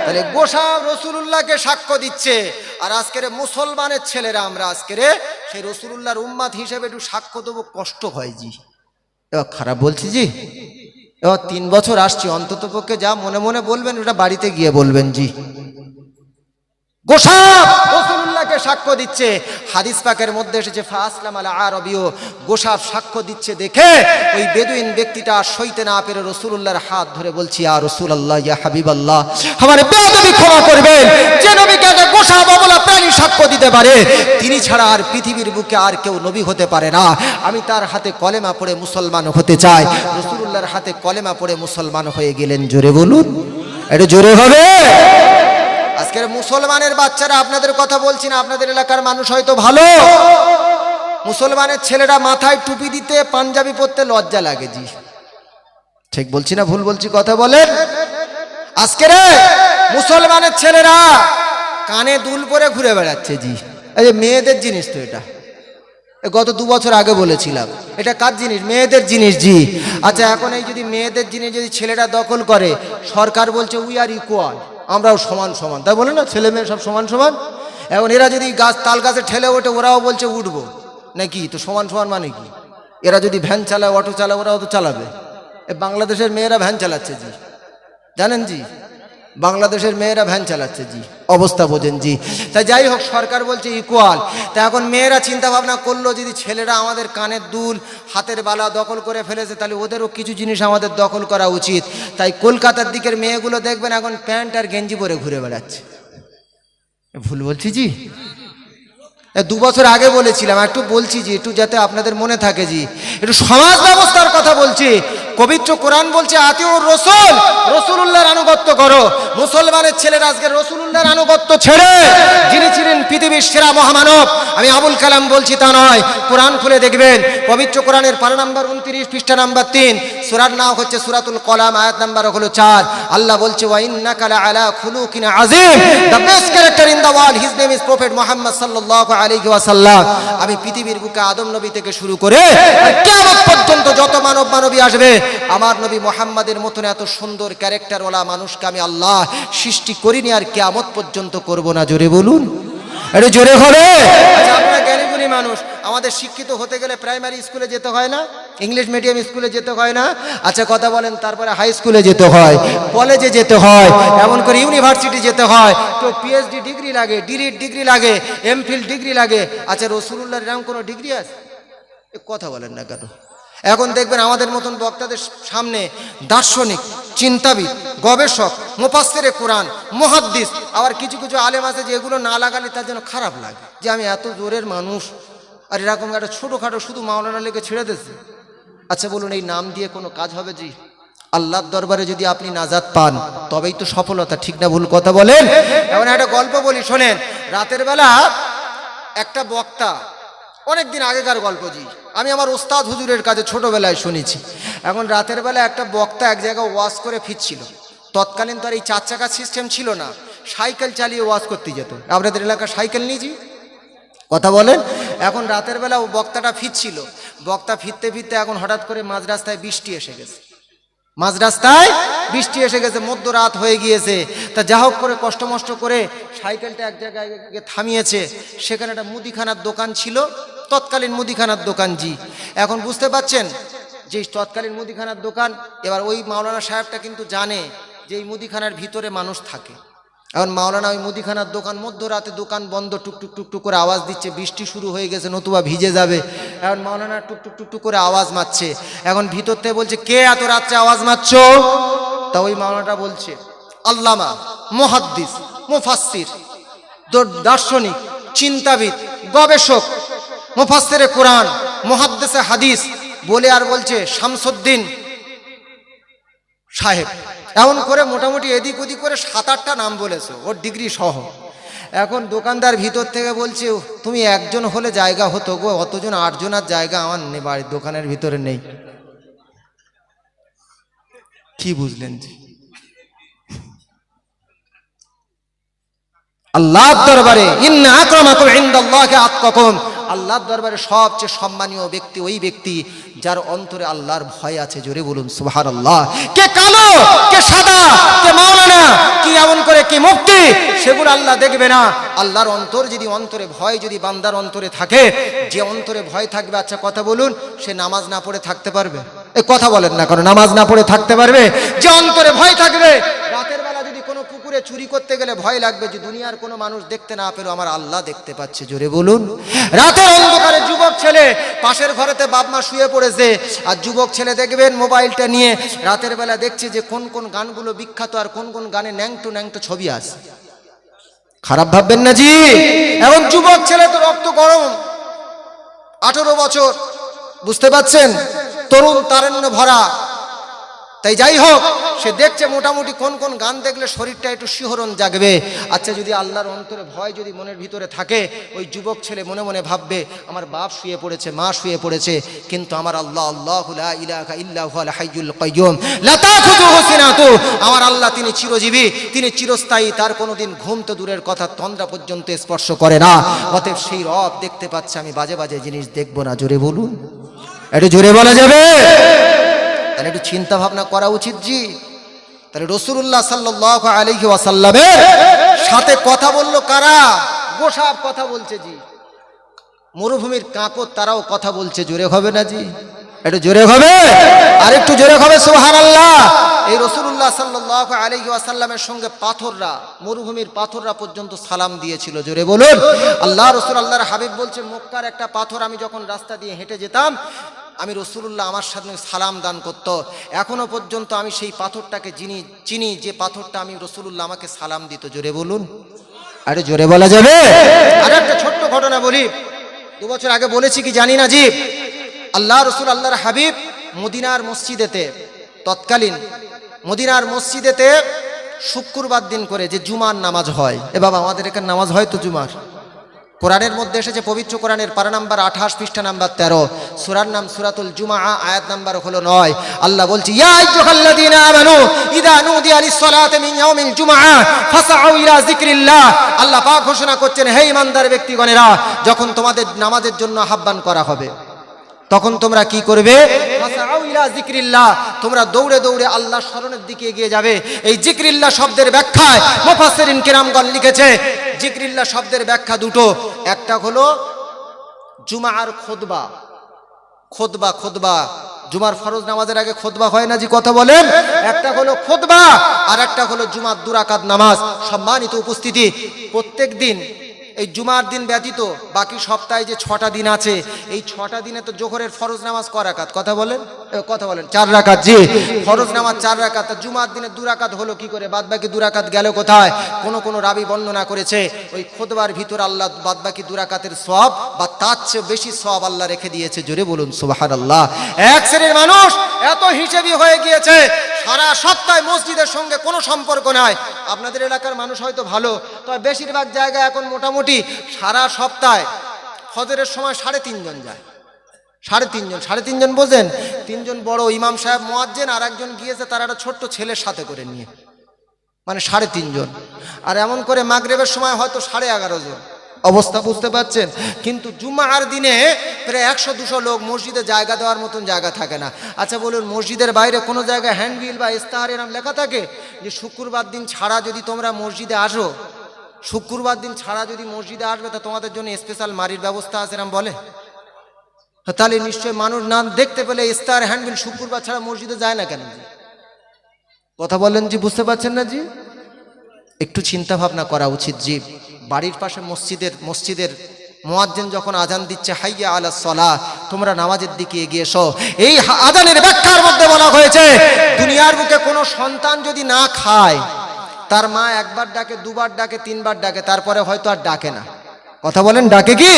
তাহলে গোসাপ রাসূলুল্লাহকে সাক্ষ্য দিচ্ছে, আর আজকের মুসলমানের ছেলেরা আমরা আজকের সেই রাসূলুল্লাহর উম্মত হিসেবে একটু সাক্ষ্য দেবো, কষ্ট হয় জি। এবার খারাপ বলছি জি? এবার 3 বছর আসছি, অন্তত পক্ষে যা মনে মনে বলবেন ওটা বাড়িতে গিয়ে বলবেন জি। গোসাপ রাসূলুল্লাহকে সাক্ষ্য দিচ্ছে। হাদিস পাকের মধ্যে এসেছে, ফাসলাম আল আরবিয়্যু, গোসাপ সাক্ষ্য দিচ্ছে দেখে ওই বেদুইন ব্যক্তিটা সইতে না পেরে রাসূলুল্লাহর হাত ধরে বলছি, ইয়া রাসূলুল্লাহ, ইয়া হাবিবাল্লাহ, আমার বেয়াদবি ক্ষমা করবেন। যে নবীকে গোসাপ বলা প্রাণী সাক্ষ্য দিতে পারে, তিনি ছাড়া আর পৃথিবীর বুকে আর কেউ নবী হতে পারে না। আমি তার হাতে কলেমা পড়ে মুসলমান হতে চাই। রাসূলুল্লাহর হাতে কলেমা পড়ে মুসলমান হয়ে গেলেন। জোরে বলুন, একটু জোরে হবে। আজকের মুসলমানের বাচ্চারা, আপনাদের কথা বলছি না, আপনাদের এলাকার মানুষ হয়তো ভালো, মুসলমানের ছেলেরা মাথায় টুপি দিতে পাঞ্জাবি পরতে লজ্জা লাগে জি। ঠিক বলছি না ভুল বলছি? কথা বলেন। আজকের মুসলমানের ছেলেরা কানে দুল পরে ঘুরে বেড়াচ্ছে জি। এই যে মেয়েদের জিনিস তো এটা, গত 2 বছর আগে বলেছিলাম, এটা কার জিনিস? মেয়েদের জিনিস জি। আচ্ছা, এখন এই যদি মেয়েদের জিনিস যদি ছেলেরা দখল করে, সরকার বলছে উই আর ইকুয়াল, আমরাও সমান সমান, তাই বলে না, ছেলে মেয়ে সব সমান সমান। এখন এরা যদি গাছ তাল গাছে ঠেলে ওঠে, ওরাও বলছে উঠবো নাকি, তো সমান সমান মানে কি? এরা যদি ভ্যান চালায়, অটো চালায়, ওরাও তো চালাবে। বাংলাদেশের মেয়েরা ভ্যান চালাচ্ছে জি, জানেন জি, বাংলাদেশের মেয়েরা ভ্যান চালাচ্ছে জি, অবস্থা বোঝেন জি। তাই যাই হোক, সরকার বলছে ইকুয়াল। তা এখন মেয়েরা চিন্তা ভাবনা করলো, যদি ছেলেরা আমাদের কানের দুল হাতের বালা দখল করে ফেলেছে, তাহলে ওদেরও কিছু জিনিস আমাদের দখল করা উচিত। তাই কলকাতার দিকের মেয়েগুলো দেখবেন এখন প্যান্ট আর গেঞ্জি পরে ঘুরে বেড়াচ্ছে। ভুল বলছি জি? 2 বছর আগে বলেছিলাম, একটু বলছি জি, একটু যাতে আপনাদের মনে থাকে জি। একটু সমাজ ব্যবস্থার কথা বলছি। পবিত্র কোরআন বলছে, আতিউর রাসূল, রাসূলুল্লাহর আনুগত্য করো। মুসলমানের ছেলেরা আজকে রাসূলুল্লাহর আনুগত্য ছেড়ে, যিনি ছিলেন পৃথিবীর সেরা মহামানব, আমি আবুল কালাম বলছি তা নয়, কোরআন খুলে দেখবেন, পবিত্র কোরআনের পারা নাম্বার 29 পৃষ্ঠা নাম্বার 3, সূরার নাম হচ্ছে সূরাতুল কলাম, আয়াত নাম্বার হলো 4। আল্লাহ বলছে ওয়া ইন্নাকা লাআলা খুলুকিন আযীম, the best character in the world, his name is prophet Muhammad সাল্লাল্লাহু আলাইহি ওয়াসাল্লাম। আমি পৃথিবীর বুকে আদম নবী থেকে শুরু করে কিয়ামত পর্যন্ত যত মানব মানবী আসবে, আমার নবী মুহাম্মাদের মতন এত সুন্দর ক্যারেক্টারওয়ালা মানুষকে আমি আল্লাহ সৃষ্টি করিনি, আর কিয়ামত পর্যন্ত করব না। জোরে বলুন, এটা জোরে হবে। আচ্ছা, আপনারা জ্ঞানীগুণী মানুষ, আমাদের শিক্ষিত হতে গেলে প্রাইমারি স্কুলে যেতে হয় না, ইংলিশ মিডিয়াম স্কুলে যেতে হয় না? আচ্ছা কথা বলেন, তারপরে হাই স্কুলে যেতে হয়, কলেজে যেতে হয়, এমন করে ইউনিভার্সিটি যেতে হয়, তো পিএইচডি ডিগ্রি লাগে, ডিলিট ডিগ্রি লাগে, এমফিল ডিগ্রি লাগে। আচ্ছা, রাসূলুল্লাহর এরকম কোনো ডিগ্রি আছে? কথা বলেন না কেন? এখন দেখবেন আমাদের মতন বক্তাদের সামনে দার্শনিক, চিন্তাবিদ, গবেষক, মুফাসসিরে কোরআন, মুহাদ্দিস, আবার কিছু কিছু আলেম আছে যে এগুলো না লাগালে তার জন্য খারাপ লাগে, যে আমি এত জোরের মানুষ আর এরকম একটা ছোটোখাটো শুধু মাওলানা লেগে ছেড়ে দিচ্ছে। আচ্ছা বলুন, এই নাম দিয়ে কোনো কাজ হবে? জি, আল্লাহর দরবারে যদি আপনি নাজাত পান তবেই তো সফলতা, ঠিক না ভুল কথা বলেন? এমন একটা গল্প বলি শোনেন। রাতের বেলা একটা বক্তা, অনেকদিন আগেকার গল্প জি, আমি আমার ওস্তাদ হুজুরের কাছে ছোটবেলায় শুনেছি। এখন রাতের বেলা একটা বক্তা এক জায়গায় ওয়াজ করে ফিরছিল। তৎকালীন তো আর এই 4 চাকার সিস্টেম ছিল না, সাইকেল চালিয়ে ওয়াজ করতে যেত। আপনাদের এলাকায় সাইকেল নিয়েছি? কথা বলেন। এখন রাতের বেলা ও বক্তাটা ফিরছিল, বক্তা ফিরতে ফিরতে এখন হঠাৎ করে মাঝ রাস্তায় বৃষ্টি এসে গেছে, মাঝ রাস্তায় বৃষ্টি এসে গেছে, মধ্যরাত হয়ে গিয়েছে। তা যা হোক করে কষ্ট মষ্ট করে সাইকেলটা এক জায়গায় থামিয়েছে। সেখানে একটা মুদিখানার দোকান ছিল, তৎকালীন মুদিখানার দোকান জি। এখন বুঝতে পাচ্ছেন যে তৎকালীন মুদিখানার দোকান, এবার ওই মাওলানা সাহেবটা কিন্তু জানে যে এই মুদিখানার ভিতরে মানুষ থাকে। এখন মাওলানা ওই মুদিখানার দোকান, মধ্যরাতে দোকান বন্ধ, টুকটুক টুকটুক করে আওয়াজ দিচ্ছে, বৃষ্টি শুরু হয়ে গেছে, নতুবা ভিজে যাবে। এখন মাওলানা টুকটুক টুকটুক করে আওয়াজ মারছে। এখন ভিতর থেকে বলছে, কে এত রাত্রে আওয়াজ মারছো? তা ওই মাওলানাটা বলছে, আল্লামা, মুহাদ্দিস, মুফাসসির, দার্শনিক, চিন্তাবিদ, গবেষক, মুফাসসিরে কোরআন, মুহাদ্দিসে হাদিস বলে আর বলছে শামসুদ্দিন সাহেব। এমন করে মোটামুটি এদিক ওদিক করে 7-8টা নাম বলেছে, ওর ডিগ্রি সহ। এখন দোকানদার ভিতর থেকে বলছে, তুমি একজন হলে জায়গা হতো গো, অতজন 8 জনের জায়গা আমার বাড়ির দোকানের ভিতরে নেই। কি বুঝলেন? আল্লাহর দরবারে ইন্না আকরামাকুম ইনদাল্লাহি আতকাকুম, আল্লাহর দরবারে সবচেয়ে সম্মানীয় ব্যক্তি ওই ব্যক্তি যার অন্তরে আল্লাহর ভয় আছে। জোরে বলুন সুবহানাল্লাহ। কে কালো, কে সাদা, কে মাওলানা, কি এমন করে কি মুফতি, সেগুলো আল্লাহ দেখবে না। আল্লাহর অন্তর যদি, অন্তরে ভয় যদি বান্দার অন্তরে থাকে, যে অন্তরে ভয় থাকবে, আচ্ছা কথা বলুন, সে নামাজ না পড়ে থাকতে পারবে? এই কথা বলেন না কারণ নামাজ না পড়ে থাকতে পারবে? যে অন্তরে ভয় থাকবে, রাতের বেলা যদি কোনো পুকুরে চুরি করতে গেলে ভয় লাগবে যে দুনিয়ার কোনো মানুষ দেখতে না পেলো, আমার আল্লাহ দেখতে পাচ্ছে। জোরে বলুন। রাতের অন্ধকারে যুবক ছেলে পাশের ঘরেতে বাপ মা শুয়ে পড়েছে, আর যুবক ছেলে দেখবেন মোবাইলটা নিয়ে রাতের বেলা দেখছে যে কোন কোন গানগুলো বিখ্যাত আর কোন কোন গানে ন্যাংটো ন্যাংটো ছবি আছে। খারাপ ভাববেন না জি। এখন যুবক ছেলে তো রক্ত গরম, 18 বছর, বুঝতে পাচ্ছেন, তরুণ তারুণ্য ভরা। তাই যাই হোক, সে দেখছে মোটামুটি কোন কোন গান দেখলে শরীরটা একটু শিহরণ জাগবে। আচ্ছা, যদি আল্লাহর অন্তরে ভয় যদি মনের ভিতরে থাকে, ওই যুবক ছেলে মনে মনে ভাববে, আমার বাপ শুয়ে পড়েছে, মা শুয়ে পড়েছে, কিন্তু আমার আল্লাহ, আল্লাহু লা ইলাহা ইল্লা হুয়াল হাইয়ুল কাইয়ুম লা তাখুযুহু সিনাতু, আমার আল্লাহ তিনি চিরজীবী, তিনি চিরস্থায়ী, তার কোনোদিন ঘুম তো দূরের কথা, তন্দ্রা পর্যন্ত স্পর্শ করে না। অতএব সেই রব দেখতে পাচ্ছে, আমি বাজে বাজে জিনিস দেখবো না। জোরে বলুন, একটু জোরে বলা যাবে? তাহলে একটু চিন্তা ভাবনা করা উচিত জি। তাহলে রাসূলুল্লাহ সাল্লাল্লাহু আলাইহি ওয়াসাল্লামের সাথে কথা বললো কারা? গোসাপ কথা বলছে জি। মরুভূমির কাকর তারাও কথা বলছে। জোরে হবে না জি? একটু জোরে হবে, আর একটু জোরে হবে সুবহানাল্লাহ। এই রাসূলুল্লাহ সাল্লাল্লাহু আলাইহি ওয়াসাল্লামের সঙ্গে পাথররা, মরুভূমির পাথররা পর্যন্ত সালাম দিয়েছিল। জোরে বলুন। আল্লাহ রাসূল, আল্লাহর হাবিব বলছে, মক্কার একটা পাথর আমি যখন রাস্তা দিয়ে হেঁটে যেতাম, আমি রাসূলুল্লাহ আমার সাথে সালাম দান করত। এখনো পর্যন্ত আমি সেই পাথরটাকে চিনি, যে পাথরটা আমি রাসূলুল্লাহ আমাকে সালাম দিত। জোরে বলুন, আরে জোরে বলা যাবে? আর একটা ছোট্ট ঘটনা বলি, 2 বছর আগে বলেছি কি জানি না জি। আল্লাহ রাসূল, আল্লাহর হাবিব মদিনার মসজিদেতে, তৎকালীন মদিনার মসজিদেতে শুক্রবার দিন করে যে জুমার নামাজ হয়, এ বাবা আমাদের এখানে নামাজ হয় তো জুমার, কোরআনের মধ্যে এসেছে, পবিত্র কোরআনের পারা নাম্বার 28 পৃষ্ঠা নাম্বার 13, সূরার নাম সূরাতুল জুমআ, আয়াত নাম্বার হলো 9। আল্লাহ বলছে, ইয়া আইয়ুহাল্লাযীনা আমানু ইযা নুদিয়া লিস-সালাতি মিন ইয়াউমিল জুমআ ফাসআউ ইলা যিকরিল্লাহ। আল্লাহ পাক ঘোষণা করছেন, হে ঈমানদার ব্যক্তিগণেরা, যখন তোমাদের নামাজের জন্য আহ্বান করা হবে তখন তোমরা কি করবে? ফাসআউ ইলা যিকরিল্লাহ, তোমরা দৌড়ে দৌড়ে আল্লাহর স্মরণের দিকে এগিয়ে যাবে। এই যিকরিল্লাহ শব্দের ব্যাখ্যায় মুফাসসিরিন কিরামগণ লিখেছে, যিকরিল্লাহ শব্দের ব্যাখ্যা দুটো। একটা হলো জুমার খুতবা, খুতবা জুমার ফরজ নামাজের আগে খুতবা হয় না জি, কথা বলেন। একটা হলো খুতবা আর একটা হলো জুমার 2 রাকাত নামাজ। সম্মানিত উপস্থিতি, প্রত্যেক দিন এই জুমার দিন ব্যতীত বাকি সপ্তাহে যে 6টা দিন আছে, এই 6টা দিনে তো জোহরের ফরজ নামাজ ক রাকাত? কথা বলেন 4 রাকাত। জি, ফরজ নামাজ 4 রাকাত। জুমার দিনে 2 রাকাত হলো কি করে? বাদ বাকি 2 রাকাত গেল কোথায়? কোন রাবি বর্ণনা করেছে, ওই খুতবার ভিতর আল্লাহ বাদ বাকি 2 রাকাতের সওয়াব বা তার চেয়ে বেশি সওয়াব আল্লাহ রেখে দিয়েছে। জোরে বলুন সুবহানাল্লাহ। এক শ্রেণীর মানুষ এত হিসেবি হয়ে গিয়েছে, সারা সপ্তাহে মসজিদের সঙ্গে কোনো সম্পর্ক নাই। আপনাদের এলাকার মানুষ হয়তো ভালো, তবে বেশিরভাগ জায়গায় এখন মোটামুটি সারা সপ্তাহে ফজরের সময় 3.5 জন যায়। 3.5 জন বোঝেন? 3 জন বড় ইমাম সাহেব মুয়াজ্জিন, আর একজন গিয়েছে তার একটা ছোট্ট ছেলের সাথে করে নিয়ে, মানে 3.5 জন। আর এমন করে মাগরিবের সময় হয়তো 11.5 জন। অবস্থা বুঝতে পারছেন? কিন্তু জুমার দিনে প্রায় 100-200 লোক, মসজিদে জায়গা দেওয়ার মতন জায়গা থাকে না। আচ্ছা বলুন, মসজিদের বাইরে কোনো জায়গায় হ্যান্ডবিল বা ইস্তাহারে নাম লেখা থাকে যে শুক্রবার দিন ছাড়া যদি তোমরা মসজিদে আসো, শুক্রবার দিন ছাড়া যদি মসজিদে আসবে তা তোমাদের জন্য স্পেশাল মারির ব্যবস্থা আছে এরম বলে? তাহলে নিশ্চয় মানুষ না দেখতে পেলে ইস্তাহার হ্যান্ডবিল শুক্রবার ছাড়া মসজিদে যায় না কেন? কথা বলেন জি, বুঝতে পারছেন না জি? একটু চিন্তা ভাবনা করা উচিত জি। বাড়ির পাশে মসজিদের মুয়াজ্জিন যখন আজান দিচ্ছে, হাইয়া আলাস সালাহ, তোমরা নামাজের দিকে এগিয়ে এসো। এই আজানের ব্যাখ্যার মধ্যে বলা হয়েছে, দুনিয়ার বুকে কোনো সন্তান যদি না খায়, তার মা 1 বার ডাকে, 2 বার ডাকে, 3 বার ডাকে, তারপরে হয়তো আর ডাকে না। কথা বলেন, ডাকে কি?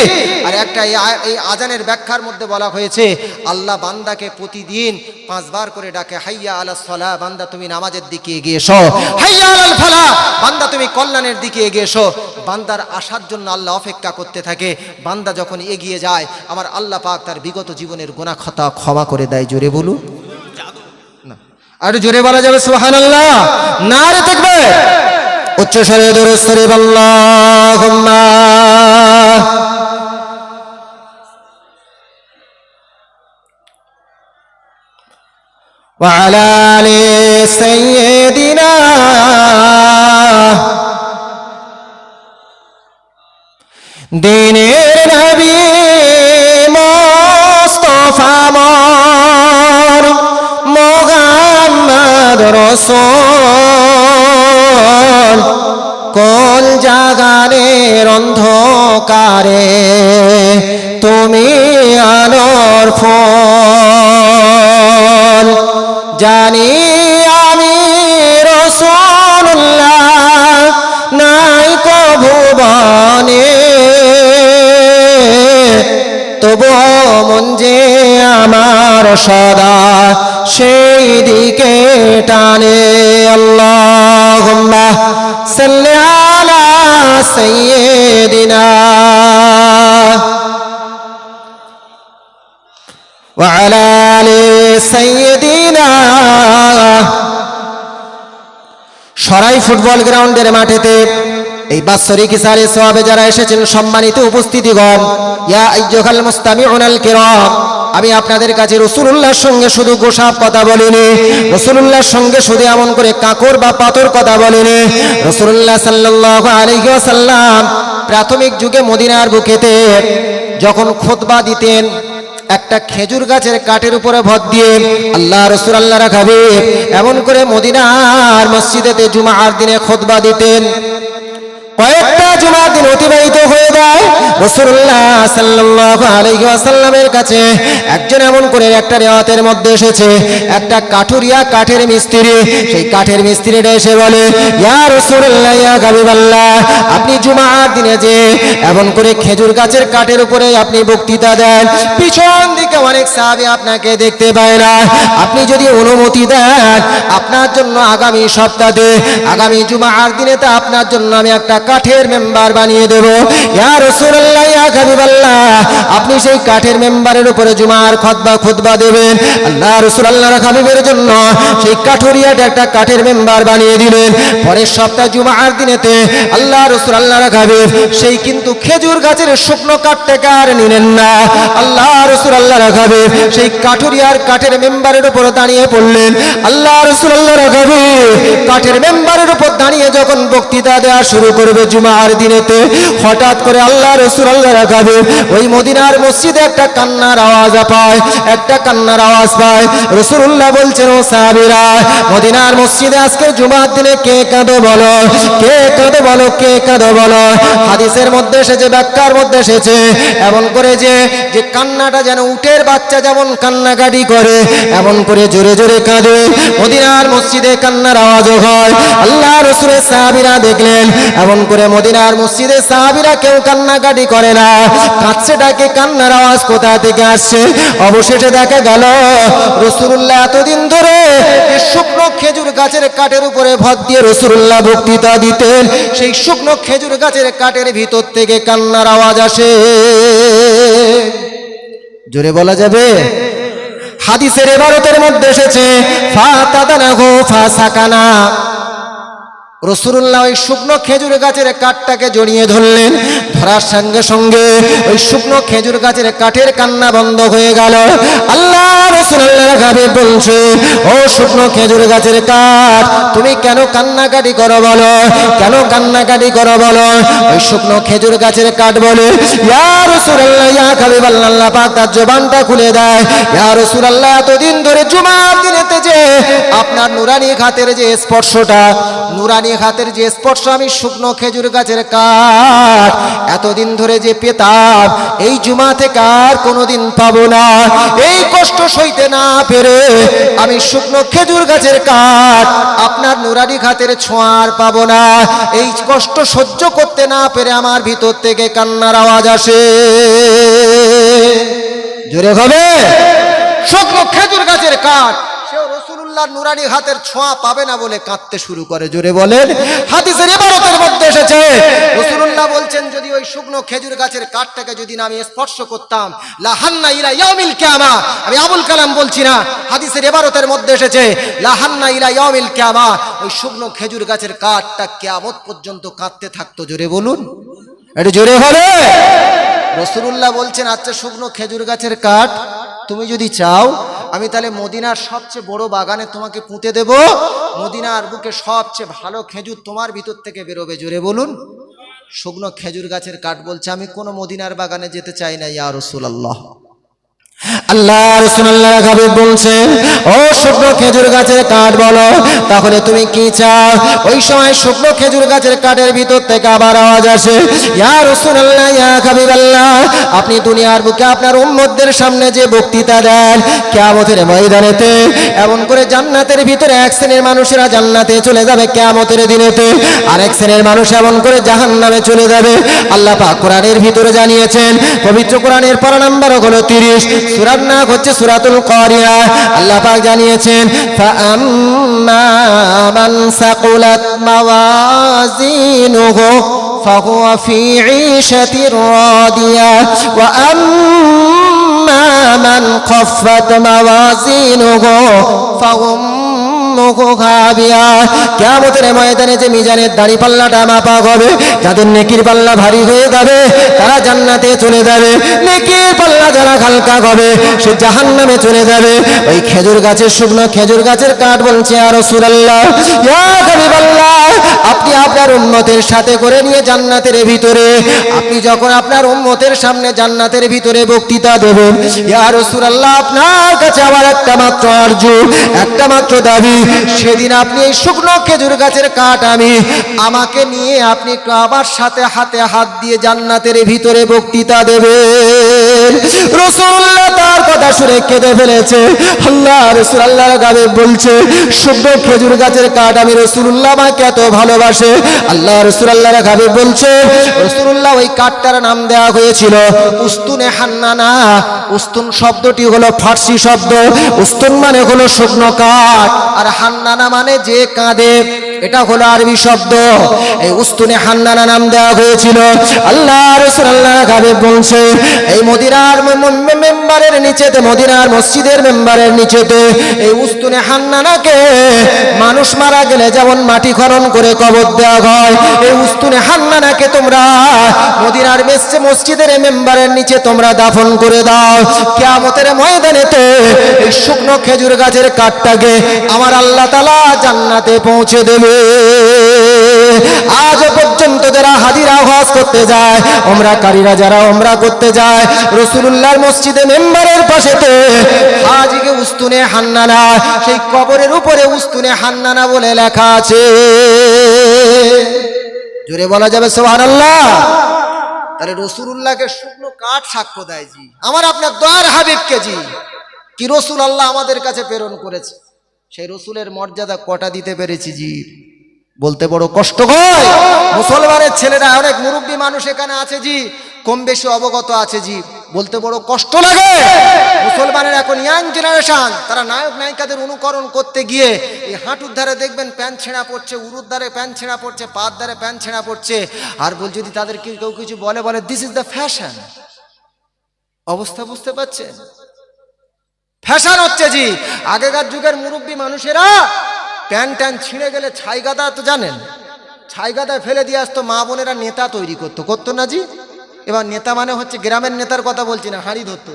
আর একটা এই আজানের ব্যাখ্যার মধ্যে বলা হয়েছে, আল্লাহ বান্দাকে প্রতিদিন 5 বার করে ডাকে, হাইয়া আলাস সালাহ, বান্দা তুমি নামাজের দিকে এগিয়ে এসো। হাইয়া আলাল ফালাহ, বান্দা তুমি কল্যাণের দিকে এগিয়ে এসো। বান্দার আসার জন্য আল্লাহ অপেক্ষা করতে থাকে। বান্দা যখন এগিয়ে যায়, আমার আল্লাহ পাক তার বিগত জীবনের গুনাহ খাতা ক্ষমা করে দেয়। জোরে বলুন না, আর জোরে বলা যাবে সুবহানাল্লাহ। নারে তাকবীর, উচ্চ স্বরে দরুদ শরীফ আল্লাহুম্মা। ওয়া আলা আলি সাইয়্যিদিনা দিনের নবী মুস্তাফা মোর মুহাম্মদ রাসূল, কোন জাগানের অন্ধকারে তুমি আলোর ফল। জানি আমি রাসূলুল্লাহ নাই কো ভুবনে, তবুও মন যে আমার সদা সেই দিকে টানে। আল্লাহুম্মা সাল্লি আলা সাইয়্যিদিনা ওয়া আলা আলি সাইয়্যিদিনা। সরাই ফুটবল গ্রাউন্ডের মাঠেতে এই বাৎসরিক ইসারে সওয়াবে যারা এসেছেন, সম্মানিত উপস্থিতিগণ, ইয়া আইয়ুহাল মুস্তামিউনাল কিরাম, আমি আপনাদের কাছে রাসূলুল্লাহর সঙ্গে শুধু গোসাপ কথা বলিনি, রাসূলুল্লাহর সঙ্গে শুধু এমন করে কাকর বা পাথর কথা বলিনি। রাসূলুল্লাহ সাল্লাল্লাহু আলাইহি ওয়াসাল্লাম প্রাথমিক যুগে মদিনার বুকেতে যখন খুতবা দিতেন, একটা খেজুর গাছের কাঠের উপরে ভর দিয়ে আল্লাহ রাসূল আল্লাহর হাবিব এমন করে মদিনার মসজিদেতে জুমার দিনে খুতবা দিতেন। কয়েকটা জুমার দিন অতিবাহিত হয়ে যায়, রাসূলুল্লাহ সাল্লাল্লাহু আলাইহি ওয়াসাল্লামের কাছে একজন এমন করে একটা রিওয়ায়াতের মধ্যে এসেছে, একটা কাঠুরিয়া কাঠের মিস্ত্রি, সেই কাঠের মিস্ত্রিটা এসে বলে, ইয়া রাসূলুল্লাহ, ইয়া হাবিবাল্লাহ, আপনি জুমার দিনে যে এমন করে খেজুর গাছের কাঠের উপরে আপনি বক্তৃতা দেন, পিছন দিকে অনেক সাহাবী আপনাকে দেখতে পায় না, আপনি যদি অনুমতি দেন, আপনার জন্য আগামী সপ্তাহে আগামী জুমার দিনে তা আপনার জন্য আমি একটা কাঠের মেম্বার বানিয়ে দেব। ইয়া রাসূলুল্লাহ, রাসূলুল্লাহ ইয়া হাবিবাল্লাহ আপনি সেই কাঠের মেম্বারের উপরে জুমার খুতবা দেবেন। আল্লাহ রাসূল আল্লাহর হাবিবের জন্য সেই কাঠুরিয়াটা একটা কাঠের মেম্বার বানিয়ে দিলেন। পরের সপ্তাহ জুমার দিনেতে আল্লাহ রাসূল আল্লাহর হাবিব সেই কিন্তু খেজুর গাছের শুকনো কাঠটাকে আর নিলেন না। আল্লাহ রাসূল আল্লাহর হাবিব সেই কাঠুরিয়ার কাঠের মেম্বারের উপর দাঁড়িয়ে পড়লেন। আল্লাহ রাসূল আল্লাহর হাবিব কাঠের মেম্বারের উপর দাঁড়িয়ে যখন বক্তৃতা দেওয়া শুরু করবে জুমার দিনেতে, হঠাৎ করে আল্লাহ রাসূল আল্লাহর হাবিব ওই মদিনার মসজিদে একটা কান্নার আওয়াজ পায়, একটা কান্নার আওয়াজ পায়। রাসূলুল্লাহ বলছেন, ও সাহাবীরা, মদিনার মসজিদে আজকে জুমার দিনে কে কাঁদো বলো, কে কাঁদো বলো, কে কাঁদো বলো। হাদিসের মধ্যে এসেছে, ব্যাখ্যার মধ্যে এসেছে এমন করে যে কান্নাটা যেন উটের বাচ্চা যেমন কান্নাকাটি করে এমন করে জোরে জোরে কাঁদে। মদিনার মসজিদে কান্নার আওয়াজ হয়। আল্লাহ রাসূলের সাহাবীরা দেখলেন এমন করে মদিনার মসজিদে সাহাবীরা কেউ কান্নাকাটি করে না, কাঁদছেটাকে কান্নার আওয়াজ কোথা থেকে আসছে। অবশেষে দেখা গেল রাসূলুল্লাহ এতদিন ধরে শুকনো খেজুর গাছের কাঠের উপরে ভর দিয়ে রাসূলুল্লাহ বক্তৃতা দিতেন, সেই শুকনো খেজুর গাছের কাঠের ভিতর থেকে কান্নার আওয়াজ আসে। জোরে বলা যাবে? হাদিসের ইবারতের মধ্যে এসেছে ফাতাদানাহু ফাসাকানা। রাসূলুল্লাহ ওই শুকনো খেজুর গাছের কাঠটাকে জড়িয়ে ধরলেন, ধরার সঙ্গে সঙ্গে ওই শুকনো খেজুর গাছের কাঠের কান্না বন্ধ হয়ে গেল। আল্লাহ রাসূলুল্লাহ হাবিব বলছে, ও শুকনো খেজুর গাছের কাঠ, তুমি কেন কান্নাকাটি করো বলো, কেন কান্নাকাটি করো বলো। ওই শুকনো খেজুর গাছের কাঠ বলে, ইয়া রাসূলুল্লাহ ইয়া হাবিবাল্লাহ, আল্লাহ পাক তার জবানটা খুলে দেয়, ইয়া রাসূলুল্লাহ এতদিন ধরে জুমার দিনেতে যে আপনার নুরানি হাতের যে স্পর্শটা, নুরানি হাতের যে স্পর্শ আমি শুকনো খেজুর গাছের কাঠ এতদিন ধরে যে পেতাম, এই জুমা থেকে আর কোনোদিন পাবো না। এই কষ্ট সইতে না পেরে আমি শুকনো খেজুর গাছের কাঠ আপনার নুরানি হাতের ছোঁয়ার পাবো না। এই কষ্ট সহ্য করতে না পেরে আমার ভিতর থেকে কান্নার আওয়াজ আসে। জোরে হবে? শুকনো খেজুর গাছের কাঠ সেও রাসূলুল্লাহর নুরানি হাতের ছোঁয়া পাবে না বলে কাঁদতে শুরু করে। জোরে বলেন। হাদিসের ইবারতের মধ্যে এসেছে রাসূলুল্লাহ বলছেন, যদি ওই শুকনো খেজুর গাছের কাঠটাকে যদি না আমি স্পর্শ করতাম, লা হান্না ইলা ইয়াউমিল কিয়ামা, আমি আবুল কালাম বলছি না, হাদিসের ইবারতের মধ্যে এসেছে লা হান্না ইলা ইয়াউমিল কিয়ামা, ওই শুকনো খেজুর গাছের কাঠটা কিয়ামত পর্যন্ত কাঁদতে থাকতো। জোরে বলুন, একটু জোরে হবে। রাসূলুল্লাহ বলছেন, আচ্ছা শুকনো খেজুর গাছের কাঠ তুমি যদি চাও আমি তাহলে মদিনার সবচেয়ে বড় বাগানে তোমাকে পুঁতে দেব, মদিনার বুকে সবচেয়ে ভালো খেজুর তোমার ভিতর থেকে বেরোবে। জোরে বলুন। শুকনো খেজুর গাছের কাঠ বলছে, আমি কোনো মদিনার বাগানে যেতে চাই না ইয়া রাসূলুল্লাহ। আল্লাহ রাসূলুল্লাহ হাবিব বলছেন, ও শুকনো খেজুর গাছের কাঠ বলো তাহলে তুমি কি চাও। ওই সময় শুকনো খেজুর গাছের কাঠের ভিতর থেকে আবার আওয়াজ আসে, ইয়া রাসূলুল্লাহ ইয়া হাবিবাল্লাহ, আপনি দুনিয়ার বুকে আপনার উম্মতদের সামনে যে বক্তৃতা দেন কিয়ামতের ময়দানেতে, এমন করে জান্নাতের ভিতরে এক শ্রেণীর মানুষেরা জান্নাতে চলে যাবে কিয়ামতের দিনেতে, আরেক শ্রেণীর মানুষ এমন করে জাহান্নামে চলে যাবে। আল্লাহ পাক কোরআনের ভিতরে জানিয়েছেন, পবিত্র কোরআনের পারা নাম্বার হলো 30, সূরার নাম হচ্ছে সূরাতুল কারিয়া। আল্লাহ পাক জানিয়েছেন, ফাআম্মা মান সাকুলাত মাওয়াজিনুহু ফাহুয়া ফি ঈশাতির রাদিয়া ওয়া আম্মা মান খাফফাত মাওয়াজিনুহু ফাউম্মুহু হাবিয়া। কিয়ামতের ময়দানে যে মিজানের দাড়িপাল্লাটা মাপা হবে, যাদের নেকির পাল্লা ভারী হয়ে যাবে তারা জান্নাতে চলে যাবে, নেকির পাল্লা যারা হালকা হবে সে জাহান্নামে চলে যাবে। ওই খেজুর গাছের শুকনো খেজুর গাছের কাঠ বলছে, ইয়া রাসূলুল্লাহ ইয়া হাবিবাল্লাহ, আপনি আপনার উম্মতের সাথে করে নিয়ে জান্নাতের ভিতরে, আপনি যখন আপনার উম্মতের সামনে জান্নাতের ভিতরে বক্তৃতা দেবেন, ইয়া রাসূলুল্লাহ আপনার কাছে আমার একটা মাত্র আরজু, একটা মাত্র দাবি, সেদিন আপনি এই শুকনো খেজুর গাছের কাঠ আমাকে নিয়ে আপনি একটু আমার সাথে হাতে হাত দিয়ে জান্নাতের ভিতরে বক্তৃতা দেবেন। রাসূলুল্লাহ তার কথা শুনে কেঁদে ফেলেছে। আল্লাহ রাসূল আল্লাহর হাবিব বলছে, শুকনো খেজুর গাছের কাঠ আমি রাসূলুল্লাহ আমাকে এত ভালোবাসে। আল্লাহ রাসূল আল্লাহর হাবিব বলছে, রাসূলুল্লাহ ওই কাঠটার নাম দেওয়া হয়েছিল উস্তুনে হান্নানা। উস্তুন শব্দটি হলো ফার্সি শব্দ, উস্তুন মানে হলো শুকনো কাঠ, আর হান্নানা মানে যে কাঁদে। এটা হলো আরবি শব্দ। এই উস্তুনে হান্নানা নাম দেওয়া হয়েছিল। আল্লাহ রাসূল আল্লাহ হাবিব বলছে এই মদিনার মেম্বারের নিচেতে, মদিনার মসজিদের মেম্বারের নিচেতে এই উস্তুনে হান্নানাকে মানুষ মারা গেলে যেমন মাটি খনন করে কবর দেওয়া হয়, এই উস্তুনে হান্নানাকে তোমরা মদিনার মসজিদের মেম্বারের নিচে তোমরা দাফন করে দাও। কিয়ামতের ময়দানেতে এই শুকনো খেজুর গাছের কাঠটাকে আমার আল্লাহ তাআলা জান্নাতে পৌঁছে দেবে। আজ পর্যন্ত যারা হাজিরা হজ করতে যায়, ওমরাকারীরা যারা ওমরা করতে যায়, রাসূলুল্লাহর মসজিদে মেম্বারের পাশেতে হাজিকে উস্তুনে হান্নানা, সেই কবরের উপরে উস্তুনে হান্নানা বলে লেখা আছে। জোরে বলা যাবে সুবহানাল্লাহ। তাহলে রাসূলুল্লাহকে শুকনো কাঠ সাক্ষ্য দেয় জি, আমার আপনার দয়ার হাবিবকে জি কি রাসূল আল্লাহ আমাদের কাছে প্রেরণ করেছে, সেই রাসূলের মর্যাদা কটা দিতে পেরেছি জি? বলতে বড় কষ্ট হয়। মুসলমানের ছেলেরা, অনেক মুরব্বী মানুষ এখানে আছে জি, কম বেশি অবগত আছে জি, বলতে বড় কষ্ট লাগে। মুসলমানের এখন ইয়াং জেনারেশন, তারা নায়ক নায়িকাদের অনুকরণ করতে গিয়ে এই হাঁটুর ধারে দেখবেন প্যান্ট ছেঁড়া পড়ছে, উরুর ধারে প্যান্ট ছেঁড়া পড়ছে, পার ধারে প্যান্ট ছেঁড়া পড়ছে, আর যদি তাদেরকে কেউ কিছু বলে দিস ইজ দ্য ফ্যাশন। অবস্থা বুঝতে পারছেন? ফ্যাশন হচ্ছে জি। আগেকার যুগের মুরব্বী মানুষেরা প্যান্ট ট্যান্ট ছিঁড়ে গেলে ছাই গাদা, তো জানেন, ছাই গাদায় ফেলে দিয়ে আসতো, মা বোনেরা নেতা তৈরি করতো না জি? এবার নেতা মানে হচ্ছে গ্রামের নেতার কথা বলছি না, হাঁড়ি ধরতো,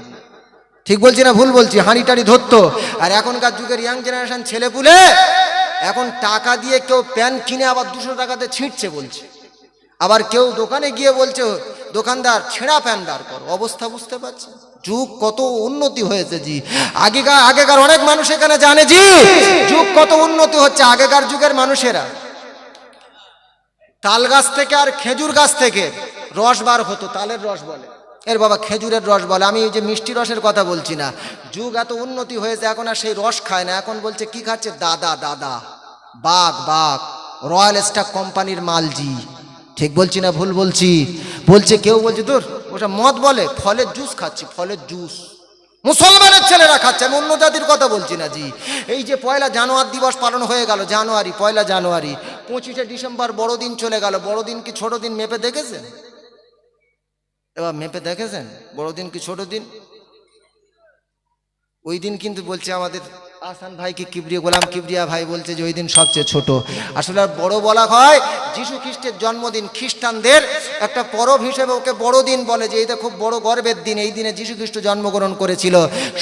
ঠিক বলছি না ভুল বলছি? হাঁড়ি টাড়ি ধরতো। আর এখনকার যুগের ইয়াং জেনারেশন ছেলেপুলে এখন টাকা দিয়ে কেউ প্যান্ট কিনে আবার 200 টাকাতে ছিঁড়ছে বলছে, আবার কেউ দোকানে গিয়ে বলছে দোকানদার ছেঁড়া প্যান্ট বার কর। অবস্থা বুঝতে পারছে? যুগ কত উন্নতি হয়েছে জি। আগেকার অনেক মানুষ এখানে জানে জি যুগ কত উন্নতি হচ্ছে। আগেকার যুগের মানুষেরা তাল গাছ থেকে আর খেজুর গাছ থেকে রস বার হতো, তালের রস বলে, এর বাবা খেজুরের রস বলে। আমি যে মিষ্টি রসের কথা বলছি না। যুগ এত উন্নতি হয়েছে, এখন আর সেই রস খায় না, এখন বলছে কি খাচ্ছে? দাদা বাঘ রয়্যাল স্টার কোম্পানির মাল জি। ঠিক বলছি না ভুল বলছি? বলছে কেউ বলছে দূর ওটা মদ বলে, ফলের জুস খাচ্ছি, ফলের জুস। মুসলমানের ছেলেরা খাচ্ছে, আমি অন্য জাতির কথা বলছি না জি। এই যে 1 জানুয়ারি দিবস পালন হয়ে গেল, 1 জানুয়ারি, 25শে ডিসেম্বর বড়দিন চলে গেল। বড়দিন কি ছোট দিন মেপে দেখেছেন? এবার মেপে দেখেছেন বড়দিন কি ছোট দিন? ওই দিন কিন্তু বলছে আমাদের আহসান ভাইকে গোলাম কিবরিয়া ভাই বলছে যে ওই দিন সবচেয়ে ছোট। আসলে বড় বলা হয় যিশু খ্রিস্টের জন্মদিন, খ্রিস্টানদের একটা পরব হিসেবে ওকে বড়দিন বলে, যে এটা খুব বড় গর্বের দিন, এই দিনে যিশু খ্রিস্ট জন্মগ্রহণ করেছিল।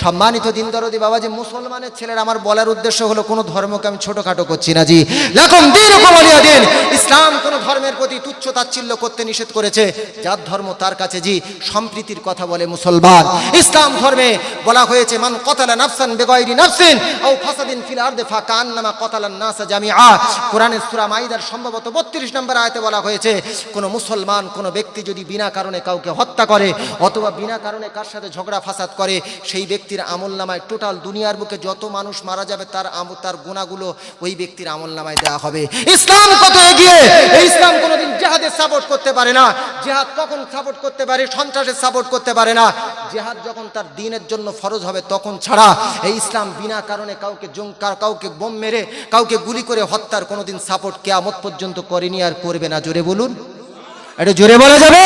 সম্মানিত দিন দরদি বাবা, যে মুসলমানের ছেলেরা, আমার বলার উদ্দেশ্য হলো কোনো ধর্মকে আমি ছোটখাটো করছি না জি। লাকুম দীনুকুম ওয়ালিয়া দিন। ইসলাম কোনো ধর্মের প্রতি তুচ্ছ তাচ্ছিল্য করতে নিষেধ করেছে। যার ধর্ম তার কাছে জি সম্প্রীতির কথা বলে মুসলমান। ইসলাম ধর্মে বলা হয়েছে মান কতালা নাফসান বিগাইরি নাফসিন আও ফাসাদিন ফিল আরদি ফাকান্নামা কতালান নাস জামিআ। কোরআনের সূরা মাইদার সম্ভবত 32 নম্বর আয়াতে বলা হয়েছে কোন মুসলমান, কোন ব্যক্তি যদি বিনা কারণে কাউকে হত্যা করে অথবা বিনা কারণে কার সাথে ঝগড়া ফাসাদ করে, সেই ব্যক্তির আমলনামায় টোটাল দুনিয়ার বুকে যত মানুষ মারা যাবে তার গুনাহগুলো ওই ব্যক্তির আমলনামায় দেওয়া হবে। ইসলাম কত এগিয়ে! এই ইসলাম কোনোদিন জিহাদের সাপোর্ট করতে পারে না। জিহাদ কখন সাপোর্ট করতে পারে? সন্ত্রাসের সাপোর্ট করতে পারে না। জিহাদ যখন তার দ্বীনের জন্য ফরজ হবে তখন ছাড়া। এই ইসলাম বিনা কারণে কাউকে বোম মেরে, কাউকে গুলি করে হত্যার কোনোদিন সাপোর্ট কিয়ামত পর্যন্ত করেনি আর করবে না। জোরে বলুন, এটা জোরে বলা যাবে?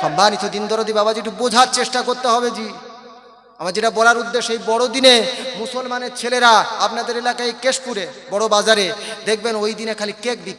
সম্মানিত দিন দরদি বাবাজি, একটু বোঝার চেষ্টা করতে হবে জি। আমার যেটা বলার উদ্দেশ্য, এই বড়দিনে মুসলমানের ছেলেরা আপনাদের এলাকায় কেশপুরে বড় বাজারে দেখবেন ওই দিনে খালি কেক বিক্রি।